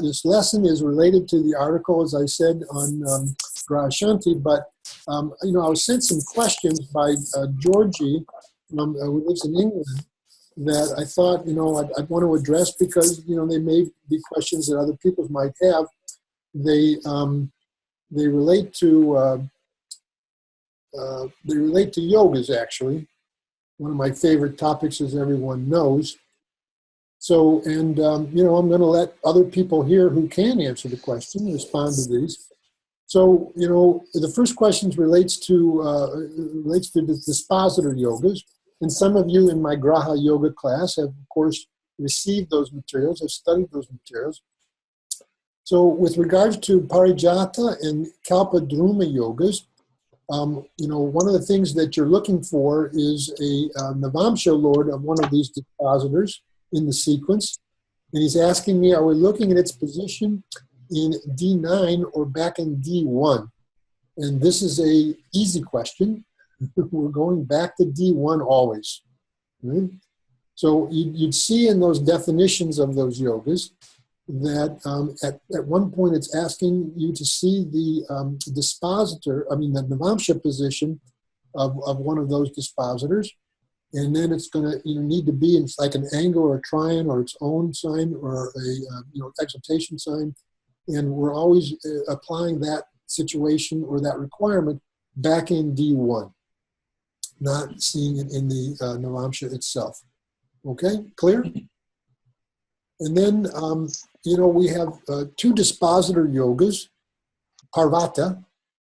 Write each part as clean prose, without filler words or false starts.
this lesson is related to the article, as I said, on Graha Shanti, but I was sent some questions by Georgie, who lives in England, that I thought, I'd want to address because, they may be questions that other people might have. They relate to yogas, actually. One of my favorite topics, as everyone knows. So, and I'm going to let other people here who can answer the question respond to these. So, the first question relates to the dispositor yogas. And some of you in my Graha Yoga class have, of course, received those materials, have studied those materials. So with regards to Parijata and Kalpadruma yogas, one of the things that you're looking for is a Navamsha lord of one of these dispositors in the sequence. And he's asking me, are we looking at its position in D9 or back in D1? And this is a easy question. We're going back to D1 always. Right? So you'd see in those definitions of those yogas that at one point it's asking you to see the dispositor, the Navamsha position of one of those dispositors. And then it's going to need to be in like an angle or a trine or its own sign or a exaltation sign. And we're always applying that situation or that requirement back in D1. Not seeing it in the Navamsha itself. Okay, clear? And then, we have two dispositor yogas, Parvata,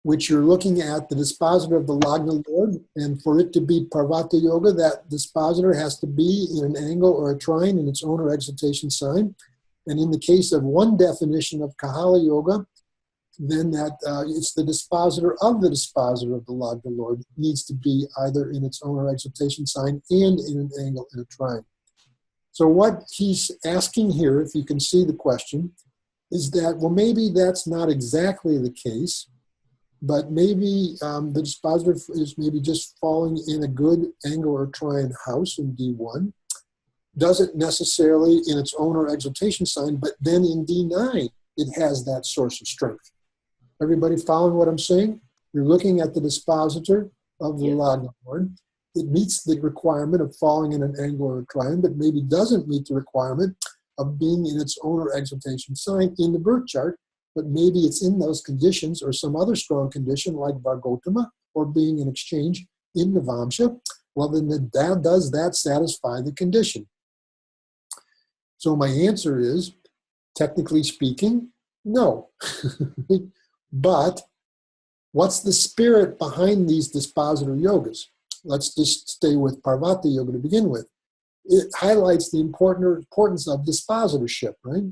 which you're looking at the dispositor of the Lagna Lord, and for it to be Parvata yoga, that dispositor has to be in an angle or a trine in its own or exaltation sign. And in the case of one definition of Kahala yoga, then that it's the dispositor of the Lagna Lord. It needs to be either in its own or exaltation sign and in an angle and a trine. So what he's asking here, if you can see the question, is that, well, maybe that's not exactly the case, but maybe the dispositor is maybe just falling in a good angle or trine house in D1, doesn't necessarily in its own or exaltation sign, but then in D9, it has that source of strength. Everybody following what I'm saying? You're looking at the dispositor of the Lagna Lord. It meets the requirement of falling in an angle or a trine, but maybe doesn't meet the requirement of being in its own or exaltation sign in the birth chart, but maybe it's in those conditions or some other strong condition like Vargotama or being in exchange in Navamsha. Well, then does that satisfy the condition? So my answer is, technically speaking, no. But what's the spirit behind these dispositor yogas? Let's just stay with Parvata yoga to begin with. It highlights the importance of dispositorship, right?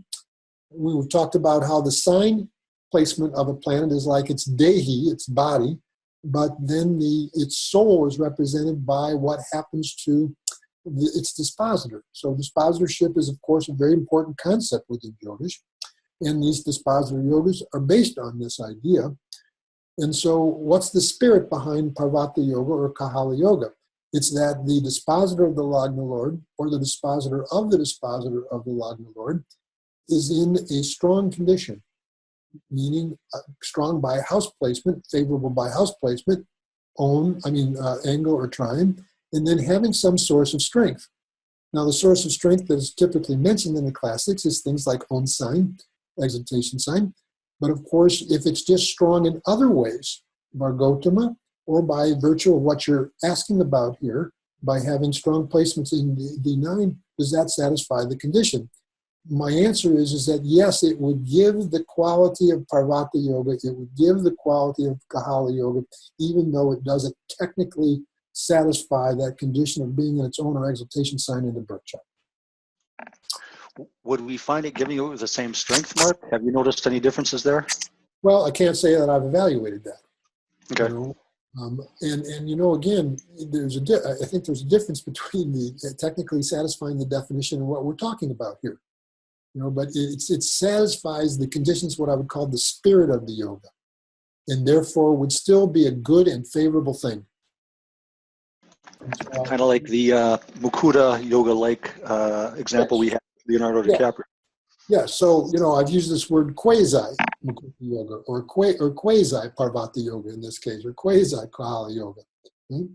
We've talked about how the sign placement of a planet is like its dehi, its body, but then its soul is represented by what happens to its dispositor. So dispositorship is, of course, a very important concept within Jyotish. And these dispositor yogas are based on this idea. And so what's the spirit behind Parvata yoga or Kahala yoga? It's that the dispositor of the Lagna Lord or the dispositor of the Lagna Lord is in a strong condition, meaning strong by house placement, favorable by house placement, angle or trine, and then having some source of strength. Now the source of strength that is typically mentioned in the classics is things like own sign, exaltation sign. But of course, if it's just strong in other ways, Vargotama, or by virtue of what you're asking about here, by having strong placements in D9, does that satisfy the condition? My answer is that yes, it would give the quality of Parvata yoga, it would give the quality of Kahala yoga, even though it doesn't technically satisfy that condition of being in its own or exaltation sign in the birth chart. Would we find it giving you the same strength, Mark? Have you noticed any differences there? Well, I can't say that I've evaluated that. Okay. Again, I think there's a difference between the technically satisfying the definition and what we're talking about here. But it satisfies the conditions, what I would call the spirit of the yoga, and therefore would still be a good and favorable thing. Kind of like the Mukunda yoga-like example we have, Leonardo DiCaprio. Yeah, so, I've used this word quasi Mukti yoga or quasi Parvata yoga in this case, or quasi Kahala yoga. Hmm?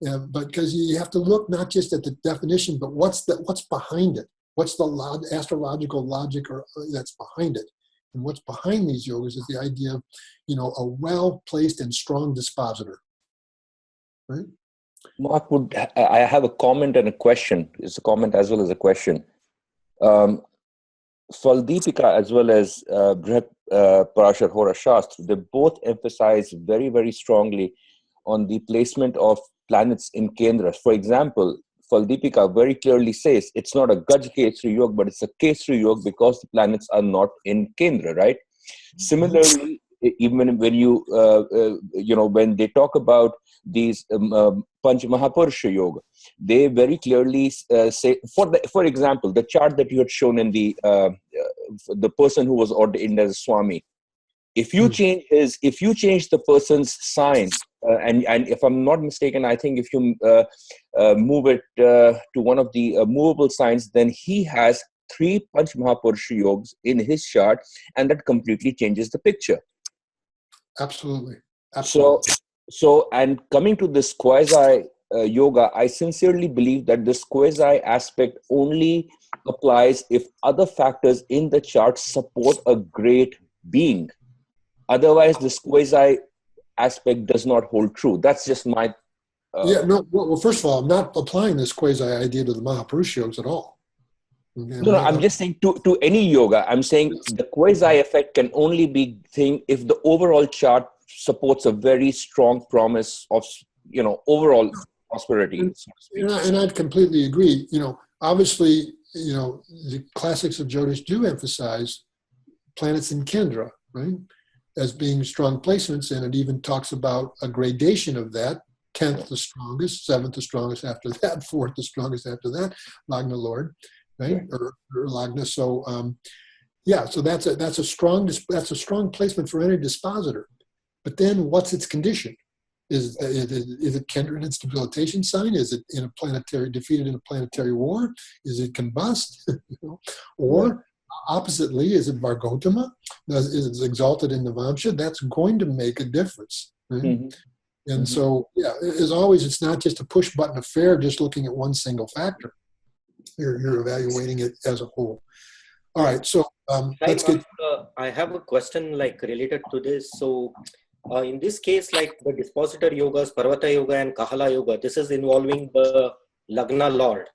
Yeah, but because you have to look not just at the definition, but what's behind it? What's the astrological logic that's behind it? And what's behind these yogas is the idea of, a well-placed and strong dispositor, right? Mark, I have a comment and a question. It's a comment as well as a question. Faldipika as well as Brihat Parashar Hora Shastra, they both emphasize very, very strongly on the placement of planets in Kendras. For example, Faldipika very clearly says it's not a Gaj Kesri Yoga, but it's a Kesri Yoga because the planets are not in Kendra, right? Similarly, even when when they talk about these Panch Mahapurusha Yoga, they very clearly say, for example, the chart that you had shown in the person who was ordained as a Swami. If you change the person's sign, and if I'm not mistaken, I think if you move it to one of the movable signs, then he has 3 Panch Mahapurusha Yogas in his chart, and that completely changes the picture. Absolutely. So, and coming to this quasi yoga, I sincerely believe that this quasi aspect only applies if other factors in the chart support a great being. Otherwise, this quasi aspect does not hold true. That's just my... Well, first of all, I'm not applying this quasi idea to the Mahapurusha yogas at all. Okay, No, I'm just saying to any yoga, I'm saying the quasi effect can only be thing if the overall chart supports a very strong promise of, overall prosperity. And I'd completely agree. Obviously, the classics of Jyotish do emphasize planets in Kendra, right, as being strong placements, and it even talks about a gradation of that. 10th the strongest, 7th the strongest after that, 4th the strongest after that, Lagna Lord, right, or Lagna. So so that's a strong placement for any dispositor. But then what's its condition? Is it Kendra in its debilitation sign? Is it in defeated in a planetary war? Is it combust? Or oppositely, is it Vargotama? Is it exalted in the Vamsha? That's going to make a difference. Right? Mm-hmm. And so, as always, it's not just a push button affair, just looking at one single factor. You're evaluating it as a whole. All right, so let's get... I have a question related to this. So in this case, like the dispositor yogas, Parvata yoga and Kahala yoga, this is involving the Lagna Lord.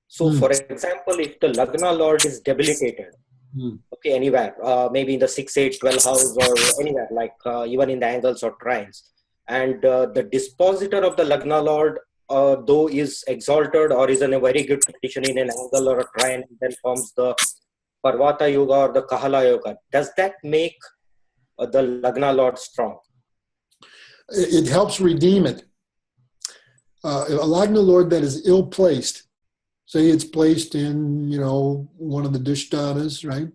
So for example, if the Lagna Lord is debilitated, okay, anywhere, maybe in the 6, 8, 12 house or anywhere, even in the angles or trines, and the dispositor of the Lagna Lord, though is exalted or is in a very good condition in an angle or a trine, then forms the Parvata yoga or the Kahala yoga. Does that make the Lagna Lord strong? It helps redeem it. A Lagna Lord that is ill-placed, say it's placed in, one of the Dishtanas, right?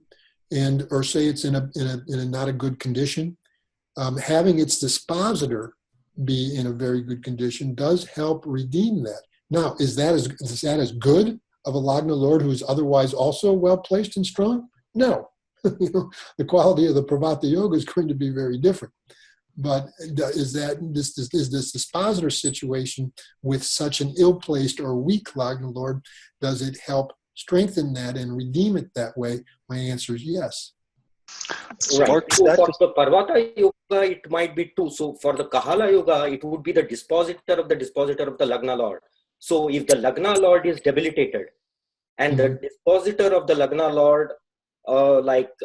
Or say it's in a not a good condition. Having its dispositor be in a very good condition does help redeem that. Now, is that as good of a Lagna Lord who is otherwise also well placed and strong? No. The quality of the Parvata yoga is going to be very different. But is this dispositor situation with such an ill-placed or weak Lagna Lord, does it help strengthen that and redeem it that way? My answer is yes. Right. So for the Parvata yoga, it might be 2. So for the Kahala yoga, it would be the dispositor of the Lagna Lord. So if the Lagna Lord is debilitated and the dispositor of the Lagna Lord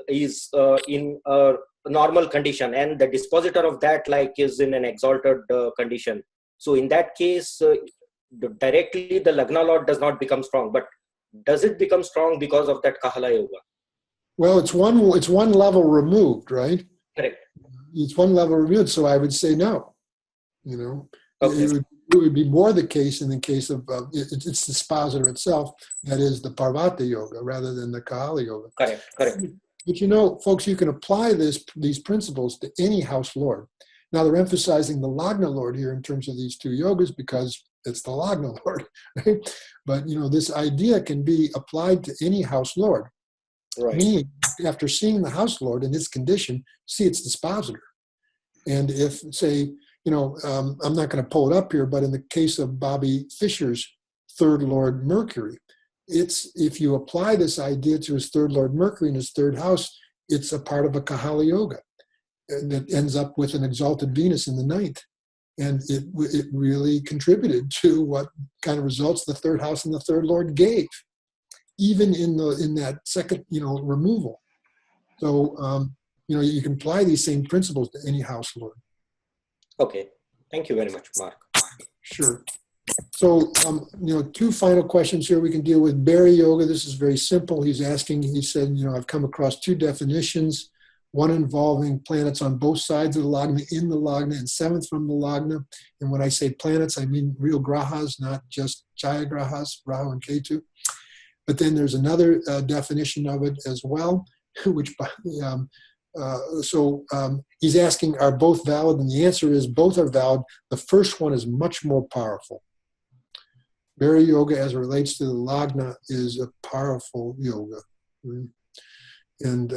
is in a normal condition, and the dispositor of that is in an exalted condition, so in that case, directly the Lagna Lord does not become strong. But does it become strong because of that Kahala yoga? Well, it's one level removed, right? Correct. It's one level removed, so I would say no. Okay. It would be more the case in the case of it's the dispositor itself, that is the Parvata yoga, rather than the Kahala yoga. Correct. But folks, you can apply these principles to any house lord. Now they're emphasizing the Lagna Lord here in terms of these 2 yogas because it's the Lagna Lord, right? But this idea can be applied to any house lord. Right. Meaning after seeing the house lord in its condition, see its dispositor. And if, say, I'm not going to pull it up here, but in the case of Bobby Fischer's third lord Mercury, if you apply this idea to his third lord Mercury in his third house, it's a part of a Kahala yoga. And it ends up with an exalted Venus in the ninth. And it really contributed to what kind of results the third house and the third lord gave, even in that second, removal. So, you can apply these same principles to any house lord. Okay. Thank you very much, Mark. Sure. So, two final questions here we can deal with. Barry Yoga, this is very simple. He said, I've come across two definitions, one involving planets on both sides of the Lagna, in the Lagna, and seventh from the Lagna. And when I say planets, I mean real grahas, not just Jaya grahas, Rahu and Ketu. But then there's another definition of it as well, which he's asking, are both valid? And the answer is both are valid. The first one is much more powerful. Barry Yoga, as it relates to the Lagna, is a powerful yoga. And,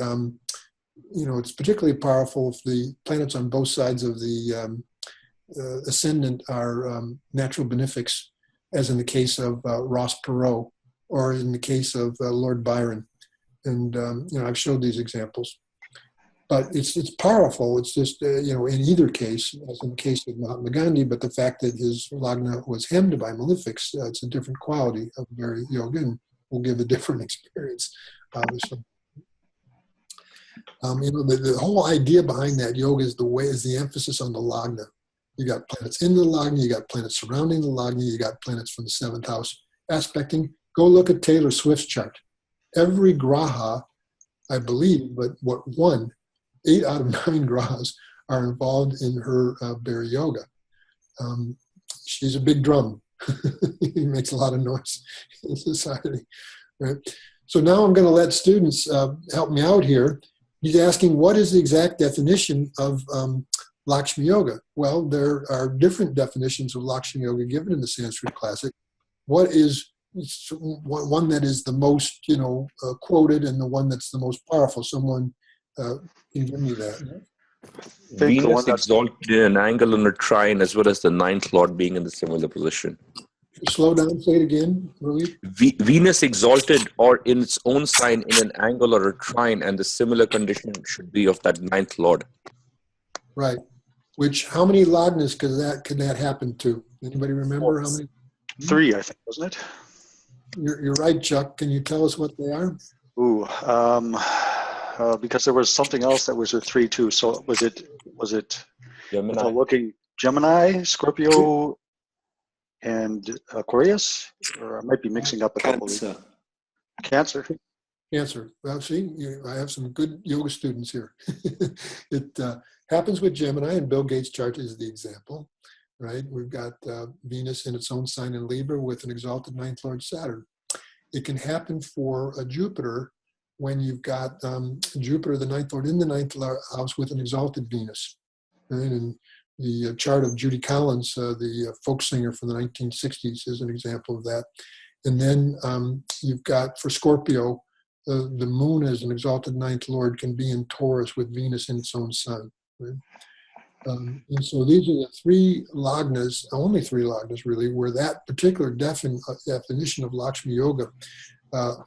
it's particularly powerful if the planets on both sides of the ascendant are natural benefics, as in the case of Ross Perot, or in the case of Lord Byron. And, I've showed these examples. But it's powerful. It's just, in either case, as in the case of Mahatma Gandhi, but the fact that his Lagna was hemmed by malefics, it's a different quality of Barry Yoga and will give a different experience, obviously. The whole idea behind that yoga is the emphasis on the Lagna. You got planets in the Lagna, you got planets surrounding the Lagna, you got planets from the seventh house aspecting. Go look at Taylor Swift's chart. Every graha, I believe, but 8 out of 9 grahas are involved in her Barry Yoga. She's a big drum. He makes a lot of noise in society. Right? So now I'm going to let students help me out here. He's asking, what is the exact definition of Lakshmi Yoga? Well, there are different definitions of Lakshmi Yoga given in the Sanskrit classic. What is one that is the most, quoted, and the one that's the most powerful? Someone can give me that. Venus exalted in an angle on a trine, as well as the ninth lord being in the similar position. Slow down, say it again, Rohit. Venus exalted or in its own sign in an angle or a trine, and the similar condition should be of that ninth lord. Right. How many Lagnas could that happen to? Anybody remember how many? 3, I think, wasn't it? You're right, Chuck. Can you tell us what they are? Ooh, because there was something else that was a 3 too. So was it Gemini. looking Gemini, Scorpio, and Aquarius? Or I might be mixing up a couple of these. Cancer. Well, see, I have some good yoga students here. It happens with Gemini, and Bill Gates' chart is the example, right? We've got Venus in its own sign in Libra with an exalted ninth lord Saturn. It can happen for a Jupiter when you've got Jupiter, the ninth lord, in the ninth house with an exalted Venus. Right? And the chart of Judy Collins, the folk singer from the 1960s, is an example of that. And then you've got, for Scorpio, the moon as an exalted ninth lord can be in Taurus with Venus in its own sign. Right? And so these are the 3 Lagnas, only 3 Lagnas really, where that particular definition of Lakshmi Yoga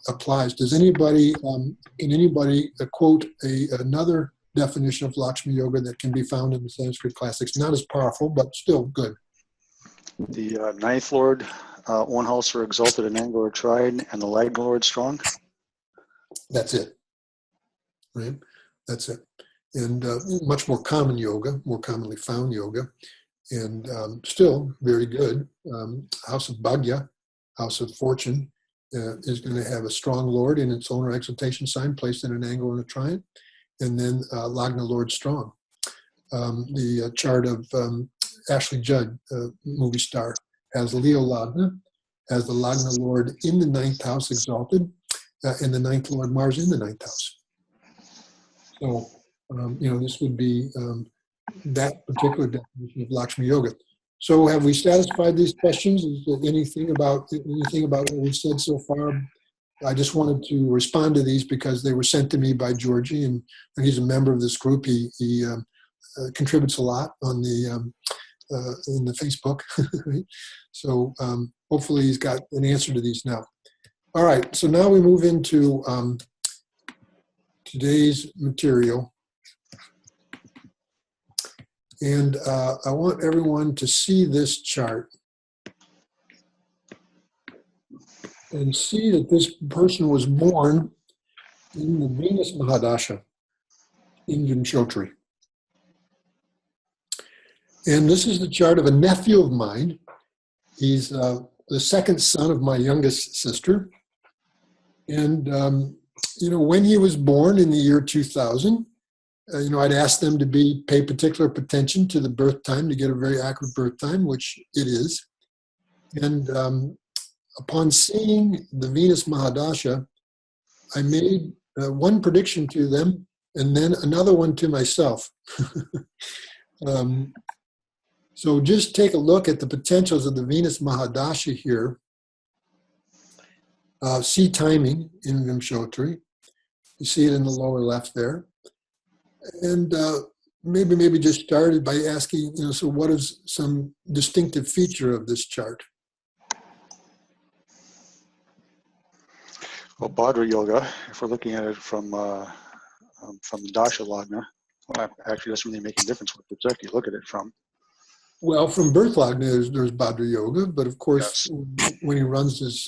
applies. Does anybody, can anybody quote another definition of Lakshmi Yoga that can be found in the Sanskrit classics? Not as powerful, but still good. The ninth lord, one house are exalted in angle or trine, and the Lagna lord strong. That's it. Right? That's it. And much more common yoga, more commonly found yoga, and still very good. House of Bhagya, house of fortune, is going to have a strong lord in its owner exaltation sign placed in an angle and a trine, and then Lagna lord strong. The chart of Ashley Judd, movie star, has Leo Lagna, has the Lagna lord in the ninth house exalted, and the ninth lord Mars in the ninth house. So, this would be that particular definition of Lakshmi Yoga. So have we satisfied these questions? Is there anything about what we've said so far I just wanted to respond to these because they were sent to me by Georgie, and he's a member of this group. He contributes a lot on the in the Facebook. Right? So hopefully he's got an answer to these now. All right, so now we move into today's material. And I want everyone to see this chart and see that this person was born in the Venus Mahadasha in Vimshotri. And this is the chart of a nephew of mine. He's the second son of my youngest sister. And, when he was born in the year 2000, I'd ask them to pay particular attention to the birth time to get a very accurate birth time, which it is. And upon seeing the Venus Mahadasha, I made one prediction to them and then another one to myself. So just take a look at the potentials of the Venus Mahadasha here. See timing in Vimshotri. You see it in the lower left there. And maybe just started by asking, so what is some distinctive feature of this chart? Well, Bhadra Yoga, if we're looking at it from the Dasha Lagna, well, actually doesn't really make a difference what project you look at it from. Well, from birth Lagna, there's Bhadra Yoga, but of course, yes. When he runs his,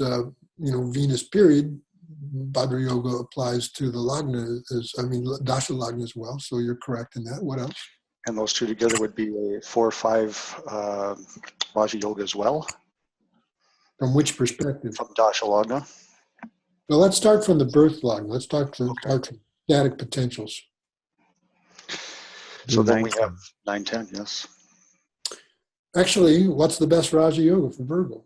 Venus period, Bhadra Yoga applies to the Lagna, Dasha Lagna as well. So you're correct in that. What else? And those two together would be a 4 or 5 Raja Yoga as well. From which perspective? From Dasha Lagna. Well, let's start from the birth Lagna. Let's start from static potentials. So then we have 9, 10, yes. Actually, what's the best Raja Yoga for Virgo?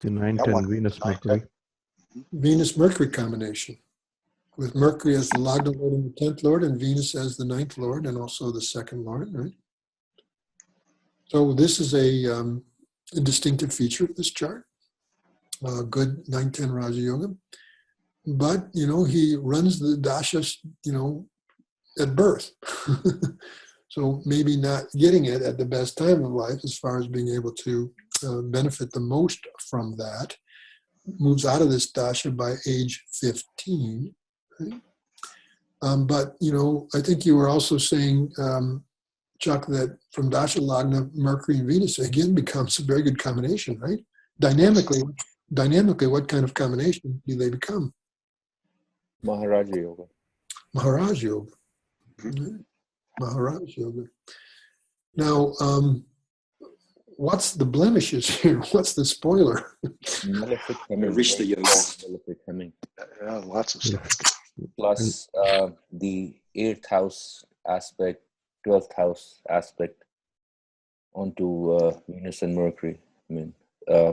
The 9, 10 Venus Mercury. Venus Mercury combination, with Mercury as the Lagna Lord and the 10th Lord, and Venus as the 9th Lord and also the 2nd Lord, right? So this is a distinctive feature of this chart. Good 9, 10 Raja Yoga. But, he runs the dashas, at birth. So maybe not getting it at the best time of life as far as being able to benefit the most from that. Moves out of this dasha by age 15. Right? But, I think you were also saying, Chuck, that from dasha Lagna, Mercury and Venus again becomes a very good combination, right? Dynamically, what kind of combination do they become? Maharaja Yoga. Maharaj Yoga. Right? Maharaj Yoga. Now, what's the blemishes here? What's the spoiler? Rishta Yoga. Yeah, lots of stuff. Plus the 8th house aspect, 12th house aspect onto Venus and Mercury.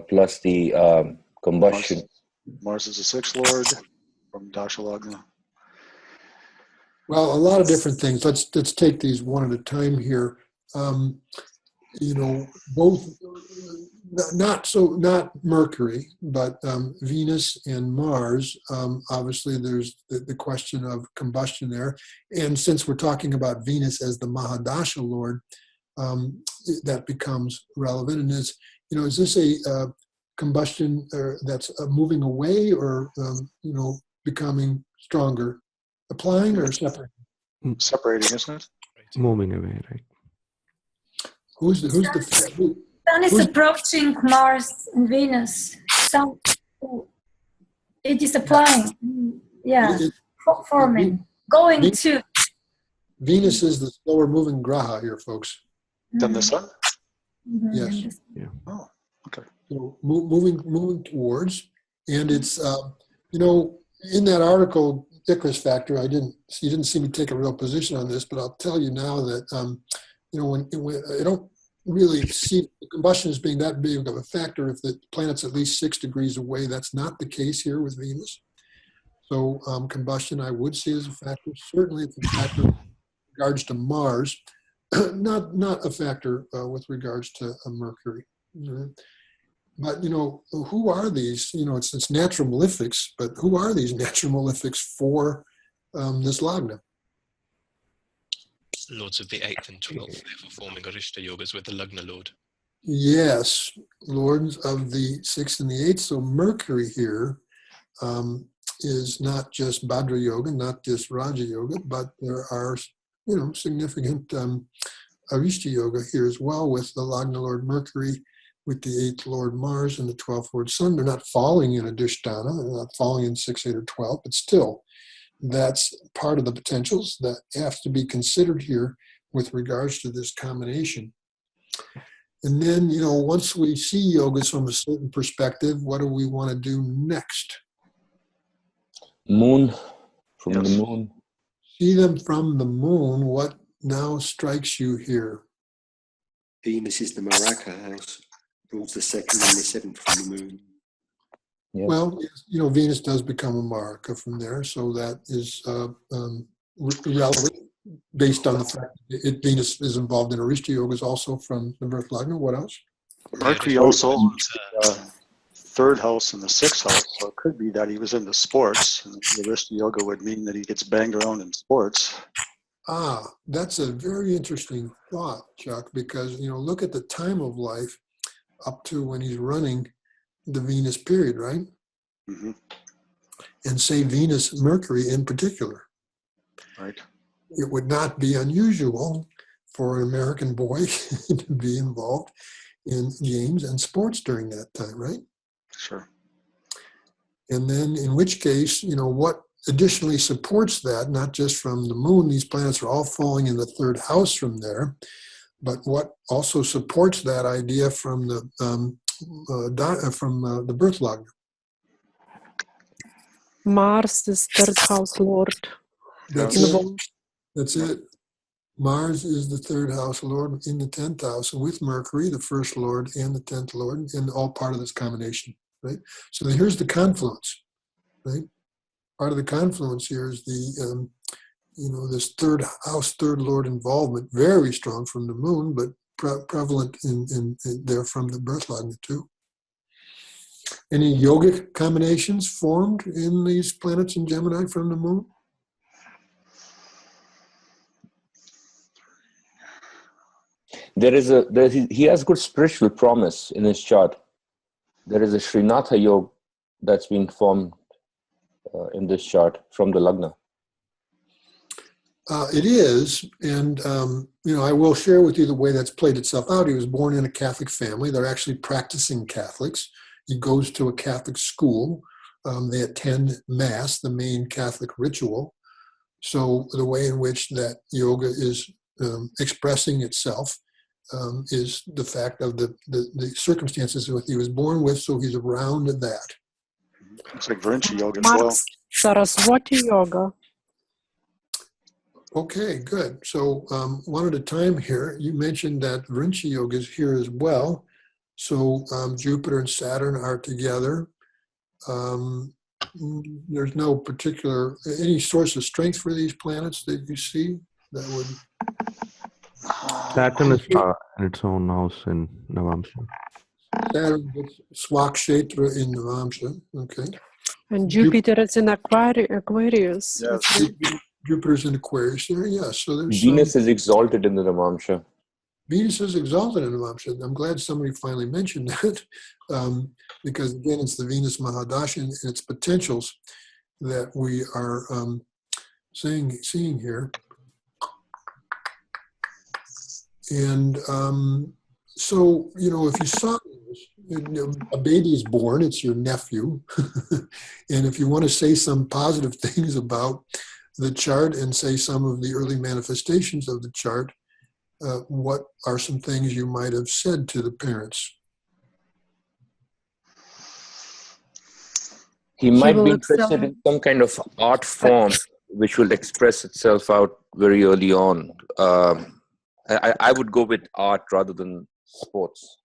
Plus the combustion. Mars is the 6th Lord from Dasha Lagna. Well, a lot of different things. Let's take these one at a time here. Both not Mercury, but Venus and Mars. Obviously, there's the question of combustion there. And since we're talking about Venus as the Mahadasha Lord, that becomes relevant. And is this a combustion that's moving away or becoming stronger? Applying or separating? Separating, isn't it? Moving away, right? Who's the Sun is approaching Mars and Venus. So it is applying. Yeah. Forming. Going to. Venus is the slower moving graha here, folks. Than the sun? Mm-hmm. Yes. Yeah. Oh, okay. So moving towards, and it's in that article Icarus Factor, you didn't see me take a real position on this, but I'll tell you now that when I don't really see the combustion as being that big of a factor if the planet's at least 6 degrees away. That's not the case here with Venus. So combustion I would see as a factor. Certainly it's a factor with regards to Mars, not a factor with regards to Mercury. But, who are these? It's natural malefics, but who are these natural malefics for this Lagna? Lords of the 8th and 12th, therefore forming Arishta yogas with the Lagna Lord. Yes, lords of the 6th and the 8th. So Mercury here is not just Bhadra Yoga, not just Raja Yoga, but there are, significant Arishta Yoga here as well with the Lagna Lord Mercury, with the 8th Lord Mars and the 12th Lord Sun. They're not falling in Adhisthana, they're not falling in 6, 8, or 12, but still, that's part of the potentials that have to be considered here with regards to this combination. And then, once we see yogas from a certain perspective, what do we want to do next? Moon, from the moon. See them from the moon. What now strikes you here? Venus is the Maraka house, rules the 2nd and the 7th from the moon. Yep. Well, Venus does become a Maraka from there, so that is relevant based on the fact that Venus is involved in Arishta yogas also from the birth Lagna. What else? Mercury also owns the 3rd house and the 6th house, so it could be that he was into sports, and the Arishta yoga would mean that he gets banged around in sports. That's a very interesting thought, Chuck, because, look at the time of life up to when he's running the Venus period, right? Mm-hmm. And say Venus, Mercury in particular. Right. It would not be unusual for an American boy to be involved in games and sports during that time, right? Sure. And then in which case, what additionally supports that, not just from the moon, these planets are all falling in the 3rd house from there, but what also supports that idea from the birth Lagna? Mars is 3rd house lord. That's it. Mars is the 3rd house lord in the 10th house, with Mercury, the 1st lord, and the 10th lord, and all part of this combination, right? So here's the confluence, right? Part of the confluence here is the, this 3rd house, 3rd lord involvement, very strong from the moon, but prevalent in there from the birth Lagna too. Any yogic combinations formed in these planets in Gemini from the moon? He has good spiritual promise in his chart. There is a Srinatha yoga that's been formed in this chart from the Lagna. It is, and I will share with you the way that's played itself out. He was born in a Catholic family. They're actually practicing Catholics. He goes to a Catholic school. They attend Mass, the main Catholic ritual. So the way in which that yoga is expressing itself is the fact of the circumstances that he was born with, so he's around that. It's like Vrinci yoga as well. Saraswati yoga. Okay, good. So one at a time here. You mentioned that Vrinci yoga is here as well. So Jupiter and Saturn are together. There's no particular, any source of strength for these planets that you see that would... Saturn is in its own house in Navamsha. Saturn gets Swakshetra in Navamsha, okay. And Jupiter is in Aquarius. Yes. Jupiter's in Aquarius there, yes. So there's Venus is exalted in the Navamsha. Venus is exalted in Navamsha. I'm glad somebody finally mentioned that, because again, it's the Venus Mahadasha and its potentials that we are seeing here. And so, if you saw a baby is born, it's your nephew. And if you want to say some positive things about the chart and say some of the early manifestations of the chart, what are some things you might have said to the parents? He might be interested in some kind of art form which will express itself out very early on. I would go with art rather than sports.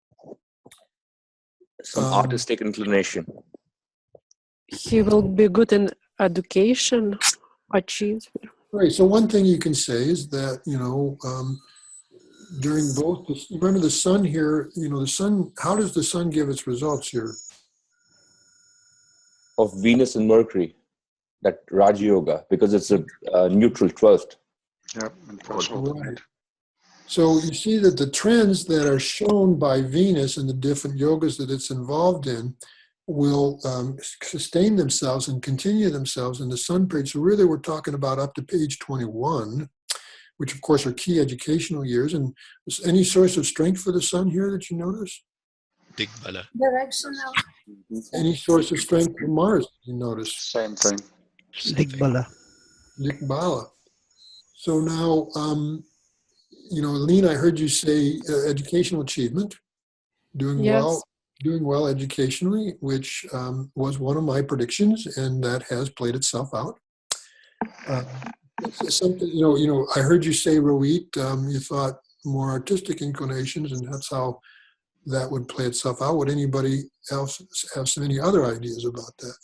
Some artistic inclination. He will be good in education, achieve. Right. So one thing you can say is that, during both, remember the sun here, the sun, how does the sun give its results here? Of Venus and Mercury, that Raja Yoga, because it's a neutral 12th. Yep, and threshold. Right. So you see that the trends that are shown by Venus and the different yogas that it's involved in will sustain themselves and continue themselves in the sun period. So really we're talking about up to page 21, which of course are key educational years. And any source of strength for the sun here that you notice? Digbala. Directional. Any source of strength for Mars you notice? Same thing. Digbala. Digbala. So now, Lean, I heard you say educational achievement, doing well educationally, which was one of my predictions, and that has played itself out. Something, I heard you say, Rohit, you thought more artistic inclinations, and that's how that would play itself out. Would anybody else have any other ideas about that?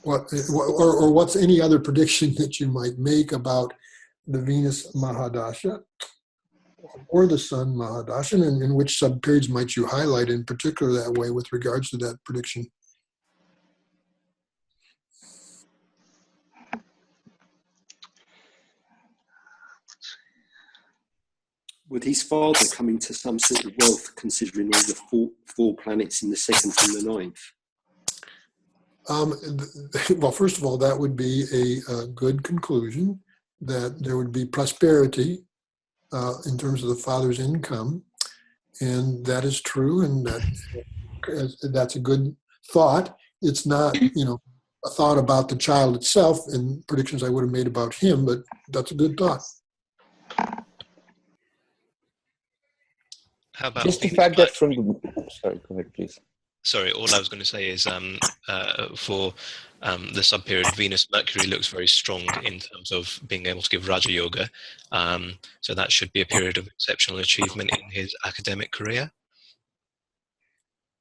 Or what's any other prediction that you might make about the Venus Mahadasha or the Sun Mahadasha, and in which subperiods might you highlight in particular that way with regards to that prediction? Would his father come into some sort of wealth considering all the four planets in the second from the ninth? Well, first of all, that would be a good conclusion, that there would be prosperity in terms of the father's income, and that is true, and that's a good thought. It's not, a thought about the child itself and predictions I would have made about him, but that's a good thought. How about Just the fact that from the... Sorry, go ahead, please. Sorry, all I was going to say is for the sub-period, Venus-Mercury looks very strong in terms of being able to give Raja Yoga. So that should be a period of exceptional achievement in his academic career.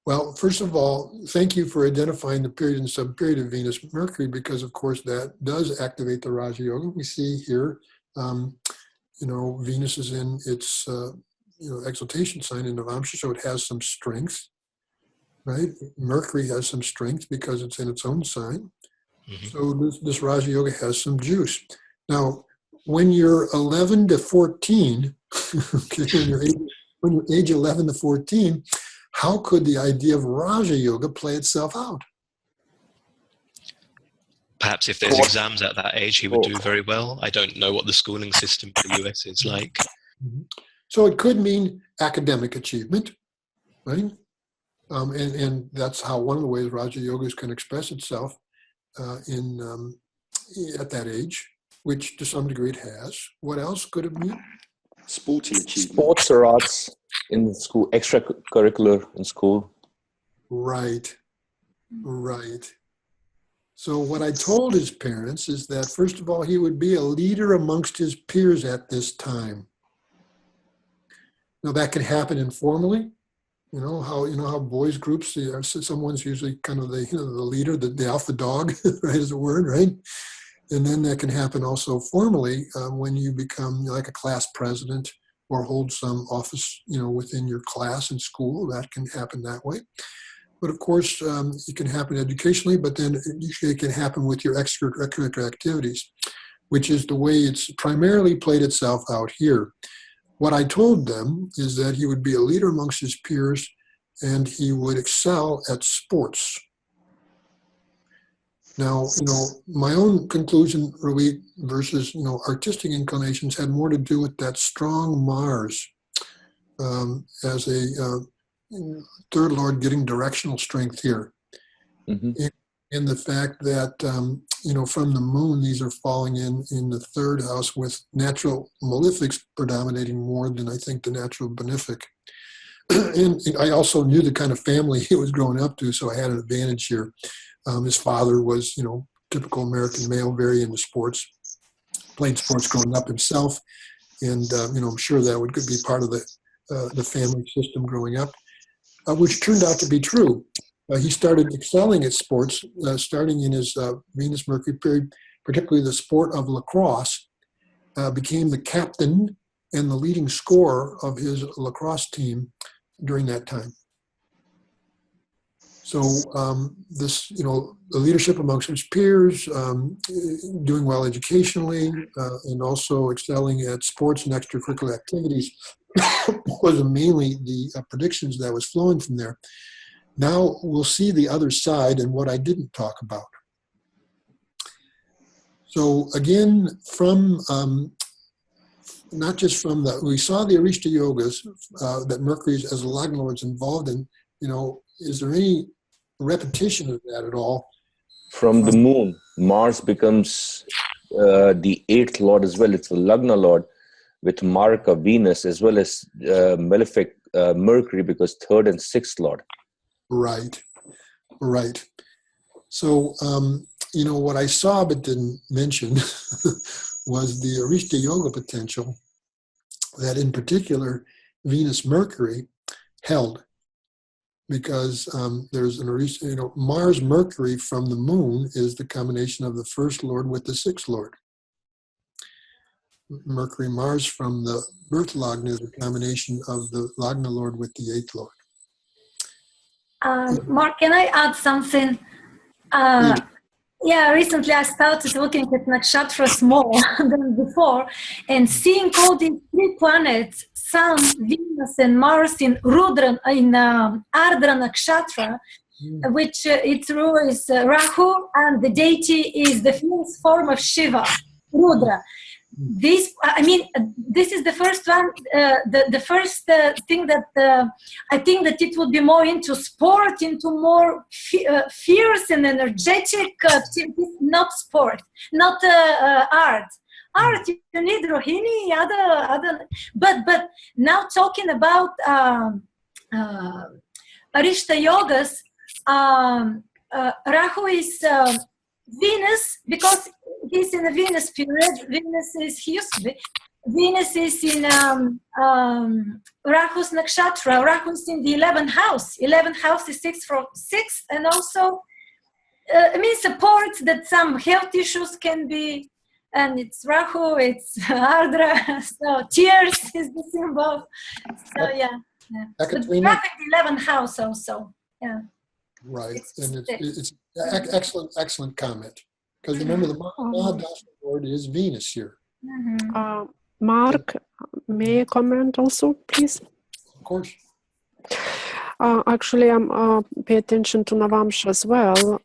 Well, first of all, thank you for identifying the period and sub-period of Venus-Mercury, because, of course, that does activate the Raja Yoga. We see here, Venus is in its, exaltation sign in Navamsha, so it has some strength. Right? Mercury has some strength because it's in its own sign. Mm-hmm. So this Raja Yoga has some juice. Now, when you're 11 to 14, okay, when you're age 11 to 14, how could the idea of Raja Yoga play itself out? Perhaps if there's exams at that age, he would do very well. I don't know what the schooling system in the US is like. Mm-hmm. So it could mean academic achievement, right? And that's how one of the ways Raja Yogas can express itself at that age, which to some degree it has. What else could it mean? Sporting achievement. Sports or arts in school, extracurricular in school. Right. So what I told his parents is that, first of all, he would be a leader amongst his peers at this time. Now that can happen informally. You know how boys groups, someone's usually kind of the leader, the alpha dog, right, is a word, right? And then that can happen also formally when you become like a class president or hold some office, within your class in school. That can happen that way. But of course, it can happen educationally, but then usually it can happen with your extracurricular activities, which is the way it's primarily played itself out here. What I told them is that he would be a leader amongst his peers and he would excel at sports. Now, my own conclusion, Rohit, versus, artistic inclinations had more to do with that strong Mars as a third lord getting directional strength here. Mm-hmm. And the fact that, from the moon, these are falling in the third house with natural malefics predominating more than I think the natural benefic. And I also knew the kind of family he was growing up to, so I had an advantage here. His father was, typical American male, very into sports, played sports growing up himself. And, I'm sure that would be part of the family system growing up, which turned out to be true. He started excelling at sports, starting in his Venus-Mercury period, particularly the sport of lacrosse. became the captain and the leading scorer of his lacrosse team during that time. So this, the leadership amongst his peers, doing well educationally, and also excelling at sports and extracurricular activities was mainly the predictions that was flowing from there. Now we'll see the other side and what I didn't talk about. So again, from not just from we saw the Arishta Yogas that Mercury as a Lagna Lord is involved in. Is there any repetition of that at all? From the moon, Mars becomes the 8th Lord as well. It's the Lagna Lord with Marka, Venus, as well as malefic Mercury because 3rd and 6th Lord. Right. So, what I saw but didn't mention was the Arishta Yoga potential that in particular Venus-Mercury held. Because there's an Arishta, Mars-Mercury from the moon is the combination of the 1st Lord with the 6th Lord. Mercury-Mars from the birth Lagna is a combination of the Lagna Lord with the 8th Lord. Mark, can I add something? Recently I started looking at nakshatras more than before and seeing all these 3 planets, Sun, Venus, and Mars in Rudra, in Ardra nakshatra, which its ruler is Rahu, and the deity is the female form of Shiva, Rudra. This is the first one, the first thing that I think that it would be more into sport, into more fierce and energetic, not sport, not art. Art, you need Rohini, other. But now talking about Arishta Yogas, Rahu is Venus, because he's in the Venus period. Venus is in Rahu's nakshatra. Rahu's in the 11th house. 11th house is 6 from 6, and also supports that some health issues can be. And it's Rahu, it's Ardra, so tears is the symbol. So But Rahu in the 11th house also. Yeah. Right, and it's excellent comment. Because remember, the Mahadasha Lord is Venus here. Mm-hmm. Mark, may I comment also, please? Of course. Actually, I'm pay attention to Navamsha as well.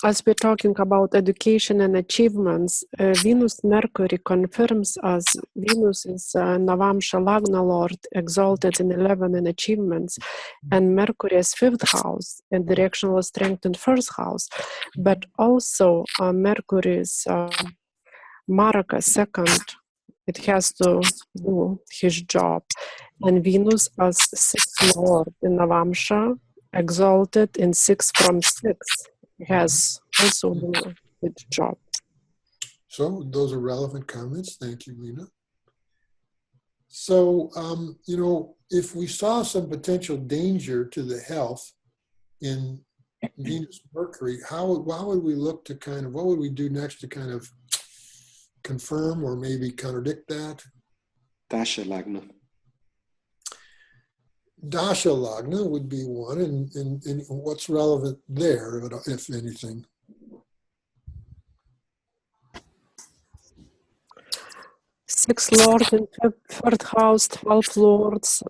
As we're talking about education and achievements, Venus-Mercury confirms us. Venus is Navamsha Lagna Lord, exalted in 11 in achievements, and Mercury is 5th house, and directional strength in 1st house. But also Mercury is Maraka 2nd. It has to do his job. And Venus as 6th Lord in Navamsha, exalted in 6 from 6. Has also done a good job. So those are relevant comments. Thank you, Lena. So, if we saw some potential danger to the health in Venus Mercury, how would we look to what would we do next to kind of confirm or maybe contradict that? Dasha Lagna. Dasha Lagna would be one, and what's relevant there, if anything? Sixth Lord in 3rd house, 12 Lords,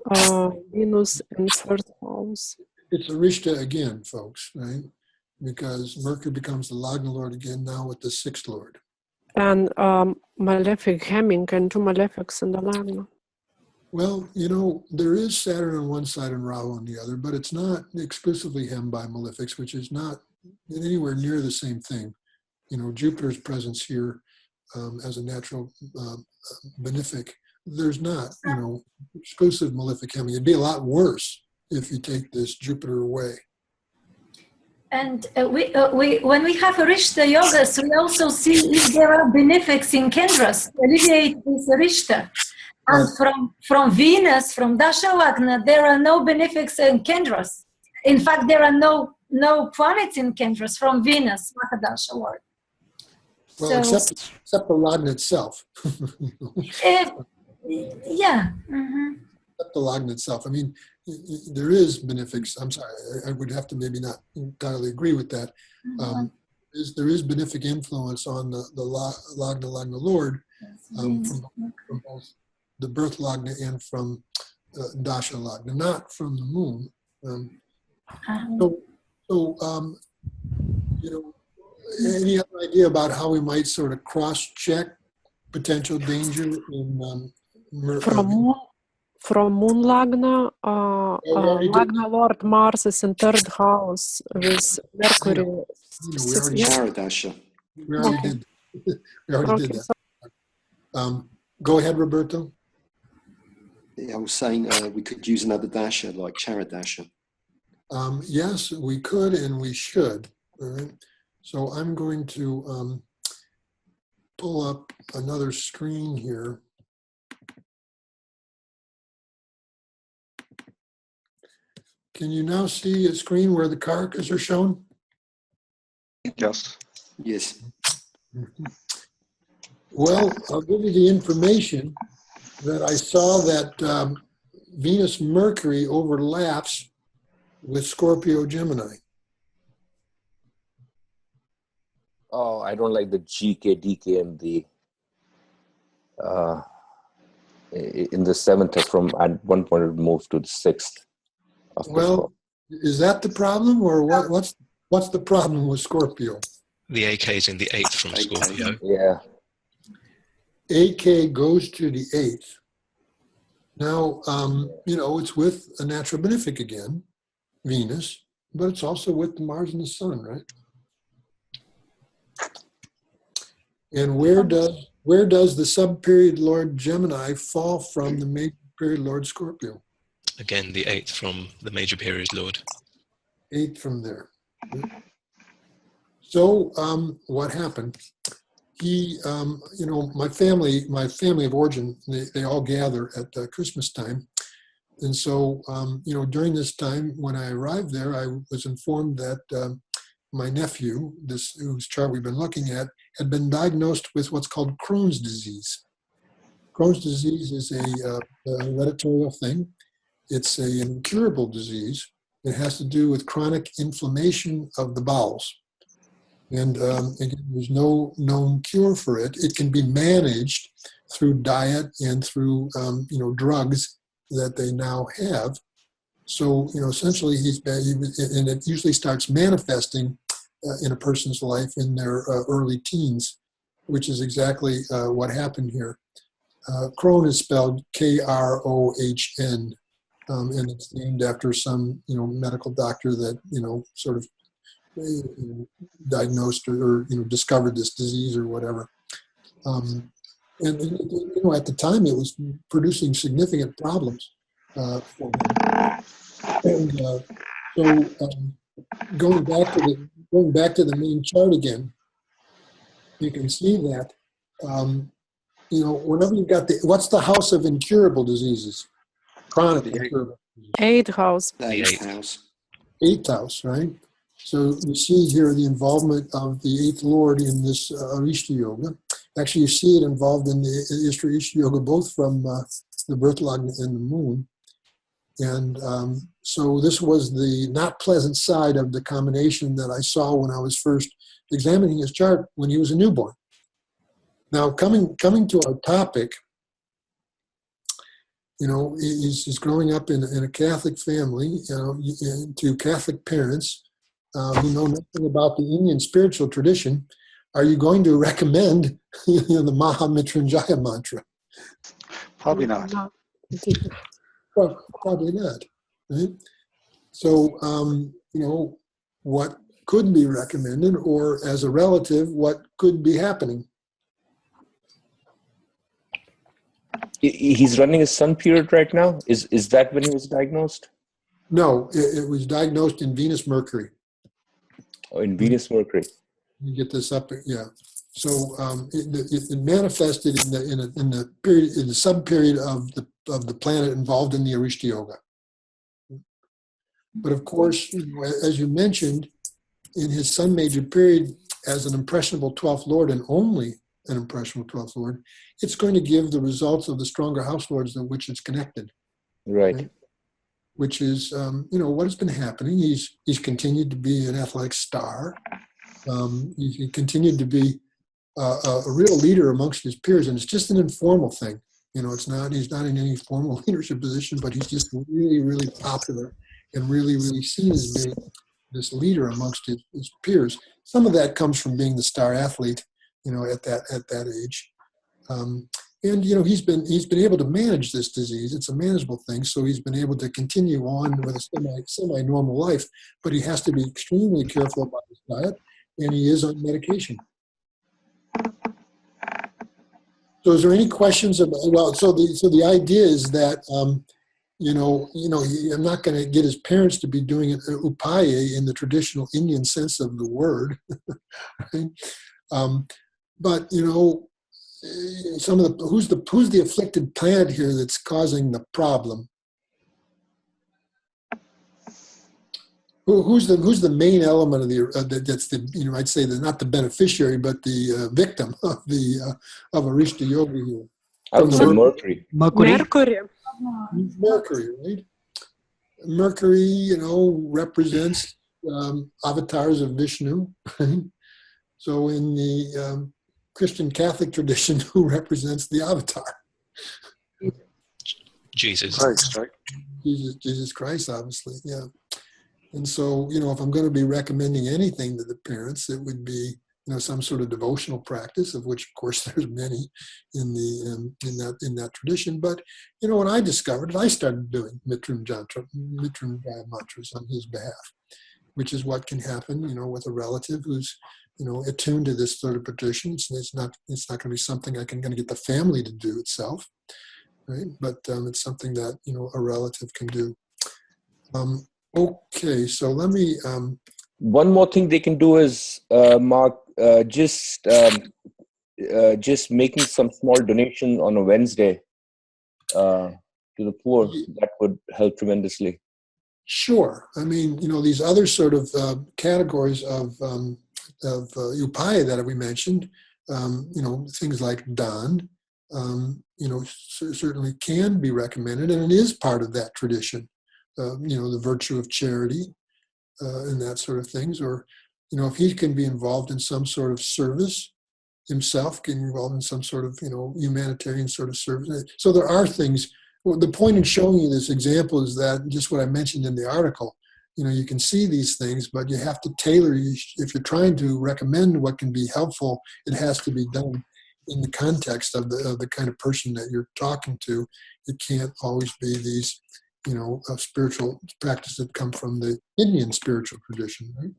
Venus in 3rd house. It's Arishta again, folks, right? Because Mercury becomes the Lagna Lord again now with the 6th Lord. And malefic hemming and 2 malefics in the Lagna. Well, there is Saturn on one side and Rahu on the other, but it's not exclusively hemmed by malefics, which is not anywhere near the same thing. Jupiter's presence here as a natural benefic, there's not, exclusive malefic hemming. It'd be a lot worse if you take this Jupiter away. And we when we have Arishta Yogas, we also see if there are benefics in Kendras to alleviate this Arishta. And from Venus, from Dasha Lagna, there are no benefics in Kendras. In fact, there are no planets in Kendras from Venus, Mahadasha Lord. Well, So, except the Lagna itself. yeah. Mm-hmm. Except the Lagna itself. I mean, there is benefics. I'm sorry, I would have to maybe not entirely agree with that. There is benefic influence on the Lagna Lord from both the birth Lagna and from Dasha Lagna, not from the moon. Any other idea about how we might sort of cross-check potential danger in from moon Lagna, Lagna Lord Mars is in 3rd house with Mercury. Charadasha. We already did. We already did that. Go ahead, Roberto. I was saying we could use another dasha like Charadasha. Yes, we could and we should. All right. So I'm going to pull up another screen here. Can you now see a screen where the karakas are shown? Yes. Yes. Well, I'll give you the information that I saw that Venus Mercury overlaps with Scorpio Gemini. Oh, I don't like the GK, DK, and the in the 7th. From at one point it moved to the 6th. Well, is that the problem, or what's the problem with Scorpio? The AK is in the 8th from Scorpio. Yeah. AK goes to the 8th. Now, it's with a natural benefic again, Venus, but it's also with the Mars and the Sun, right? And where does the sub-period Lord Gemini fall from the major period Lord Scorpio? Again, the 8th from the major period Lord. 8th from there. So what happened? He, my family of origin, they all gather at Christmas time. And so, during this time when I arrived there, I was informed that my nephew, whose chart we've been looking at, had been diagnosed with what's called Crohn's disease. Crohn's disease is a hereditary thing. It's an incurable disease. It has to do with chronic inflammation of the bowels. And again, there's no known cure for it. It can be managed through diet and through, drugs that they now have. So, essentially, and it usually starts manifesting in a person's life in their early teens, which is exactly what happened here. Crohn is spelled K-R-O-H-N, and it's named after some, medical doctor that, sort of diagnosed or discovered this disease or whatever. And at the time, it was producing significant problems for him. And so going back to the main chart again, you can see that whenever you've got what's the house of incurable diseases? Chronic incurable diseases. 8th house. The 8th house. 8th house, right? So you see here the involvement of the 8th Lord in this Arishta Yoga. Actually, you see it involved in the Arishta Yoga, both from the birth lagna and the moon. And so this was the not pleasant side of the combination that I saw when I was first examining his chart when he was a newborn. Now, coming to our topic, he's growing up in a Catholic family, to Catholic parents who know nothing about the Indian spiritual tradition. Are you going to recommend the Mahamrityunjaya mantra? Probably not. Well, probably not. Right? So, what could be recommended, or as a relative, what could be happening? He's running his sun period right now. Is that when he was diagnosed? No, it was diagnosed in Venus Mercury. Oh, in Venus Mercury. You get this up, yeah. So it manifested in the period, in the sub period of the planet involved in the Arishta Yoga. But of course, as you mentioned, in his sun major period, as an impressionable 12th lord and only an impressionable 12th lord, it's going to give the results of the stronger house lords in which it's connected. Right. Which is, what has been happening. He's continued to be an athletic star. He continued to be a real leader amongst his peers, and it's just an informal thing. He's not in any formal leadership position, but he's just really, really popular and really, really seen as being this leader amongst his peers. Some of that comes from being the star athlete, at that age. And he's been able to manage this disease. It's a manageable thing, so he's been able to continue on with a semi-normal life. But he has to be extremely careful about his diet, and he is on medication. So, is there any questions about? Well, so the idea is that I'm not going to get his parents to be doing an upaya in the traditional Indian sense of the word, right? But some of who's the afflicted planet here that's causing the problem? Who's the main element of that's the I'd say not the beneficiary but the victim of Arishta Yoga here? I would say Mercury. Mercury. Mercury, right? Mercury, represents avatars of Vishnu. Right? So in the Christian Catholic tradition, who represents the avatar? Jesus. Christ, right? Jesus Christ, obviously, yeah. And so, if I'm going to be recommending anything to the parents, it would be, some sort of devotional practice, of which, of course, there's many in that tradition. But, when I discovered it, I started doing Mrityunjaya mantras on his behalf, which is what can happen, with a relative who's attuned to this sort of tradition. It's not going to be something going to get the family to do itself, right? But it's something that a relative can do. Okay, so let me. One more thing they can do is, Mark, just making some small donation on a Wednesday to the poor. That would help tremendously. Sure. I mean, these other sort of categories of upaya that we mentioned, things like dan, certainly can be recommended, and it is part of that tradition. The virtue of charity and that sort of things, or if he can be involved in some sort of service himself, getting involved in some sort of humanitarian sort of service. So there are things. Well, the point in showing you this example is that just what I mentioned in the article. You can see these things, but you have to tailor. If you're trying to recommend what can be helpful, it has to be done in the context of the kind of person that you're talking to. It can't always be these, spiritual practices that come from the Indian spiritual tradition, right?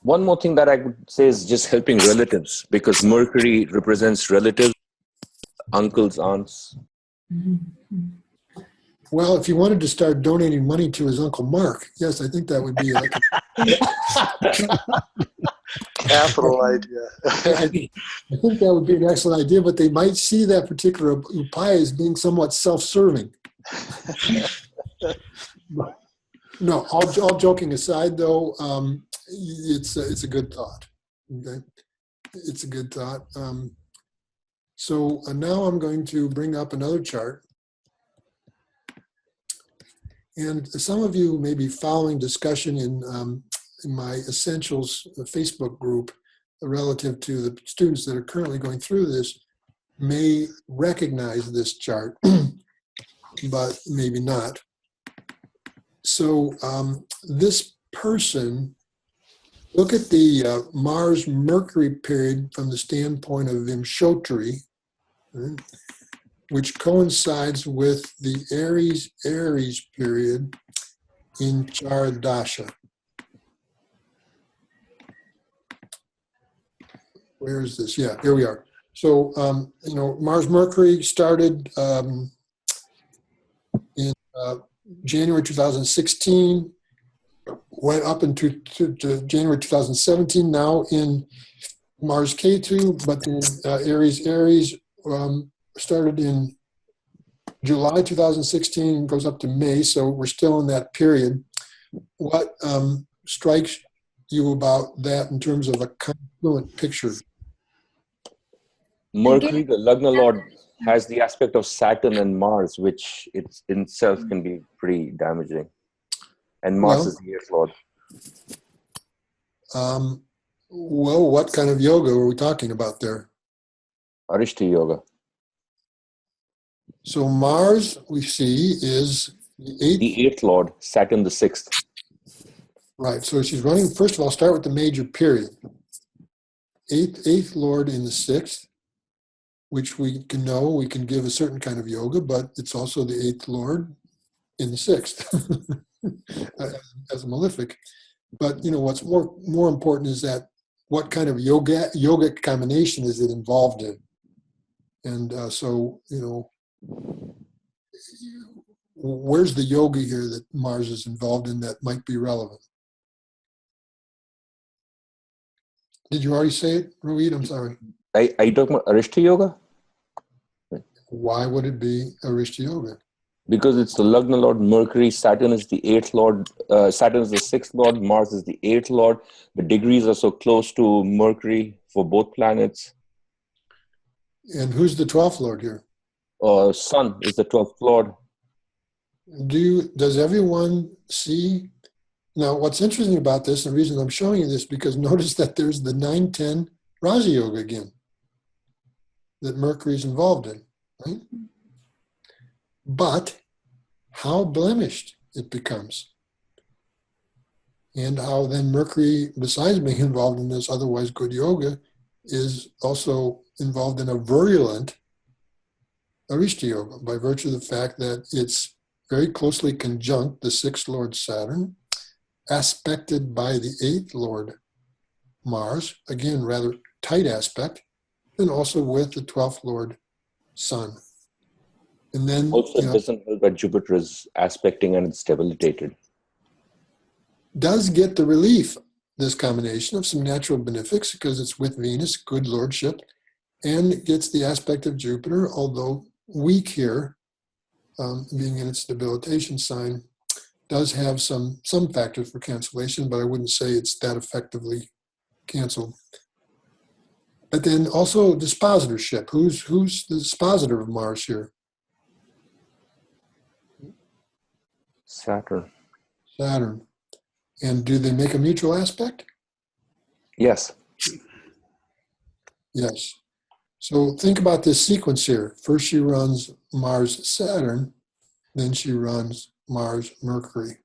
One more thing that I would say is just helping relatives, because Mercury represents relatives, uncles, aunts. Well, if you wanted to start donating money to his Uncle Mark, yes, I think that would be like Capital idea. I think that would be an excellent idea, but they might see that particular upaya as being somewhat self-serving. No, all joking aside, though, it's a good thought. Okay, it's a good thought. So now I'm going to bring up another chart. And some of you may be following discussion in my Essentials Facebook group relative to the students that are currently going through this may recognize this chart, but maybe not. So this person, look at the Mars-Mercury period from the standpoint of Vimshotri, right, which coincides with the Aries period in Charadasha. Where is this? Yeah, here we are. So, Mars-Mercury started in January 2016, went up into to January 2017, now in Mars-Ketu, but then Aries started in July 2016 and goes up to May, so we're still in that period. What strikes you about that in terms of a confluent picture? Mercury, the Lagna Lord, has the aspect of Saturn and Mars, which in itself can be pretty damaging. And Mars is the 8th Lord. Well, what kind of yoga are we talking about there? Arishta Yoga. So Mars, we see, is the 8th Lord, Saturn the 6th. Right. So she's running, first of all, start with the major period. Eighth Lord in the 6th, which we can give a certain kind of yoga, but it's also the 8th Lord in the 6th as a malefic. But, what's more important is that what kind of yogic combination is it involved in? And so, where's the yoga here that Mars is involved in that might be relevant? Did you already say it, Rohit? I'm sorry. Are you talking about Arishta Yoga? Why would it be Arishta Yoga? Because it's the Lagna Lord, Mercury. Saturn is the 8th Lord. Saturn is the 6th Lord. Mars is the 8th Lord. The degrees are so close to Mercury for both planets. And who's the 12th Lord here? Sun is the 12th Lord. Does everyone see? Now, what's interesting about this, and the reason I'm showing you this, because notice that there's the 9-10 Raja Yoga again that Mercury's involved in, right? But how blemished it becomes. And how then Mercury, besides being involved in this otherwise good yoga, is also involved in a virulent Arishta Yoga by virtue of the fact that it's very closely conjunct the 6th Lord Saturn, aspected by the 8th Lord Mars, again, rather tight aspect, and also with the 12th Lord Sun. And then also, it doesn't help that Jupiter is aspecting and it's debilitated. Does get the relief, this combination of some natural benefics, because it's with Venus, good lordship, and it gets the aspect of Jupiter, although weak here, being in its debilitation sign, does have some factors for cancellation, but I wouldn't say it's that effectively canceled. But then also dispositorship. Who's the dispositor of Mars here? Saturn. And do they make a mutual aspect? Yes. Yes. So think about this sequence here. First she runs Mars-Saturn, then she runs Mars-Mercury.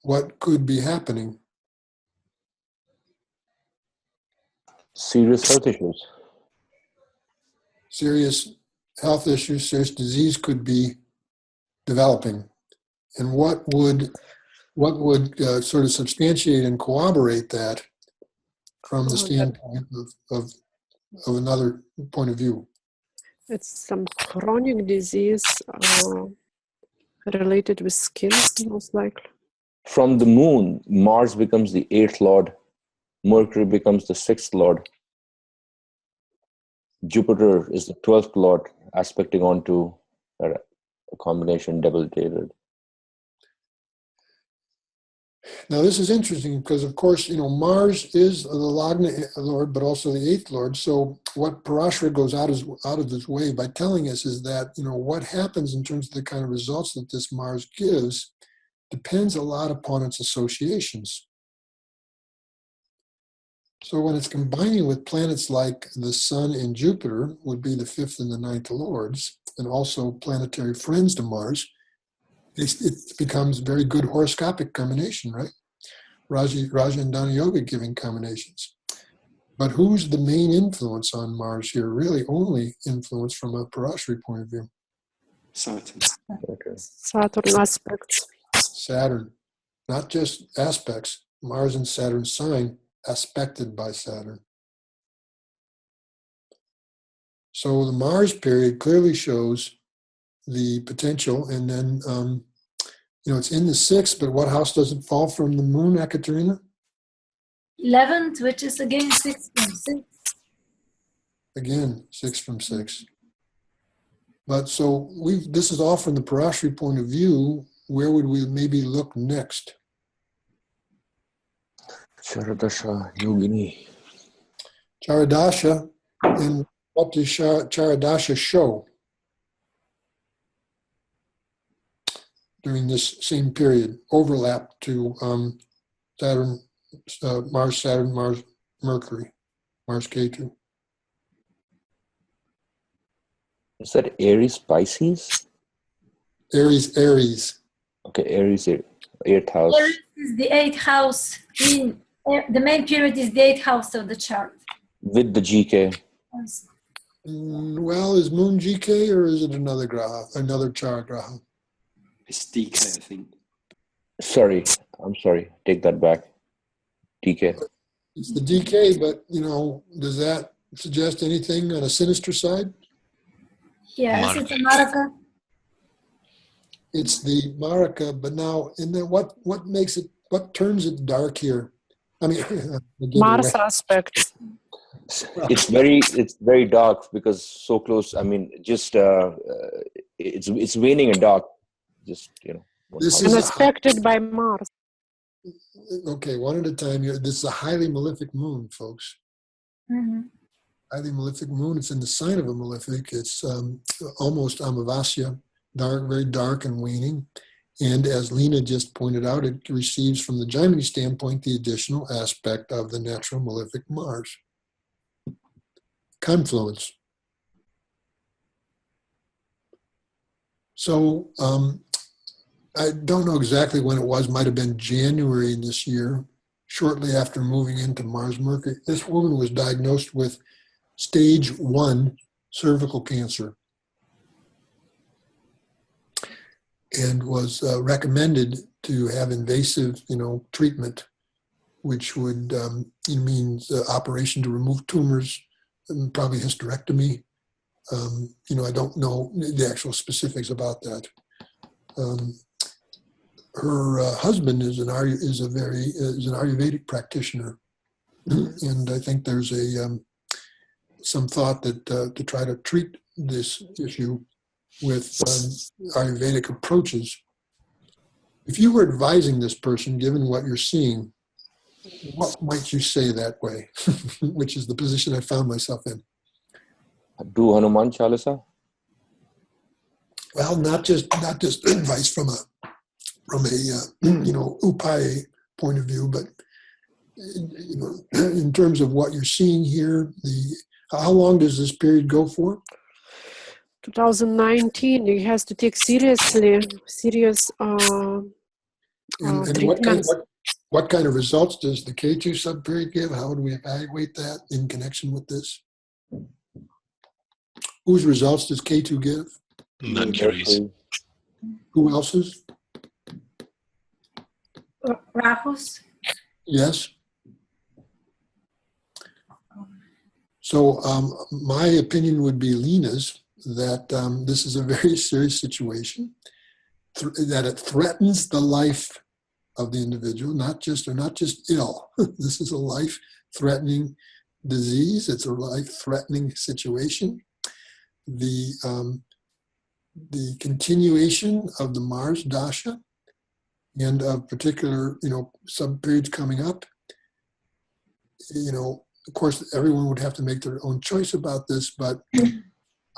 What could be happening? Serious health issues. Serious health issues, serious disease could be developing. And what would sort of substantiate and corroborate that from the standpoint of another point of view? It's some chronic disease related with skin, most likely. From the moon, Mars becomes the 8th Lord. Mercury becomes the 6th Lord. Jupiter is the 12th Lord, aspecting onto a combination debilitated. Now this is interesting because, of course, Mars is the Lagna Lord, but also the 8th Lord. So what Parashara goes out of his way by telling us is that, what happens in terms of the kind of results that this Mars gives depends a lot upon its associations. So when it's combining with planets like the Sun and Jupiter, would be the 5th and the 9th Lords, and also planetary friends to Mars, it becomes very good horoscopic combination, right? Raja and Dana Yoga giving combinations. But who's the main influence on Mars here? Really only influence from a Parashari point of view. Saturn. Saturn aspects. Saturn. Not just aspects. Mars and Saturn sign aspected by Saturn. So the Mars period clearly shows the potential, and then it's in the 6th, but what house does it fall from the moon, Ekaterina? 11th, which is again 6 from 6. Again, 6 from 6. But so this is all from the Parashari point of view. Where would we maybe look next? Charadasha Yogini. Charadasha, and what does Charadasha show during this same period? Overlap to Saturn, Mars, Saturn, Mars, Mercury, Mars Ketu. Is that Aries, Pisces? Aries. Okay, Aries, 8th house. Aries is the 8th house. The main period is the 8th house of the chart. With the GK. Yes. Well, is Moon GK or is it another graha, another chara graha? It's DK, I think. Sorry, I'm sorry. Take that back. DK. It's the DK, but does that suggest anything on a sinister side? Yes, it's a Maraka. It's the Maraka, but now, and then what makes it? What turns it dark here? I mean, Mars aspect. It's very dark because so close. I mean, just it's waning and dark. Just This And is aspected by Mars. Okay, one at a time here. This is a highly malefic moon, folks. Mm-hmm. Highly malefic moon. It's in the sign of a malefic. It's almost Amavasya, dark, very dark and waning. And as Lena just pointed out, it receives from the Gemini standpoint the additional aspect of the natural malefic Mars. Confluence. So I don't know exactly when it was, might have been January this year, shortly after moving into Mars Mercury. This woman was diagnosed with stage 1 cervical cancer and was recommended to have invasive, treatment, which would means operation to remove tumors, and probably hysterectomy. I don't know the actual specifics about that. Her husband is an Ayurvedic practitioner, and I think there's some thought that to try to treat this issue with Ayurvedic approaches. If you were advising this person, given what you're seeing, what might you say that way? Which is the position I found myself in. Do Hanuman Chalisa? Well, not just advice from a upaya point of view, but in terms of what you're seeing here, how long does this period go for? 2019. He has to take serious treatments. What kind of results does the K2 subperiod give? How do we evaluate that in connection with this? Whose results does K2 give? Mercury's. Who else's? Rahu's. Yes. So my opinion would be Lena's, that this is a very serious situation, that it threatens the life of the individual, not just ill. This is a life-threatening disease. It's a life-threatening situation. The continuation of the Mars dasha and of particular, sub-periods coming up, of course, everyone would have to make their own choice about this, but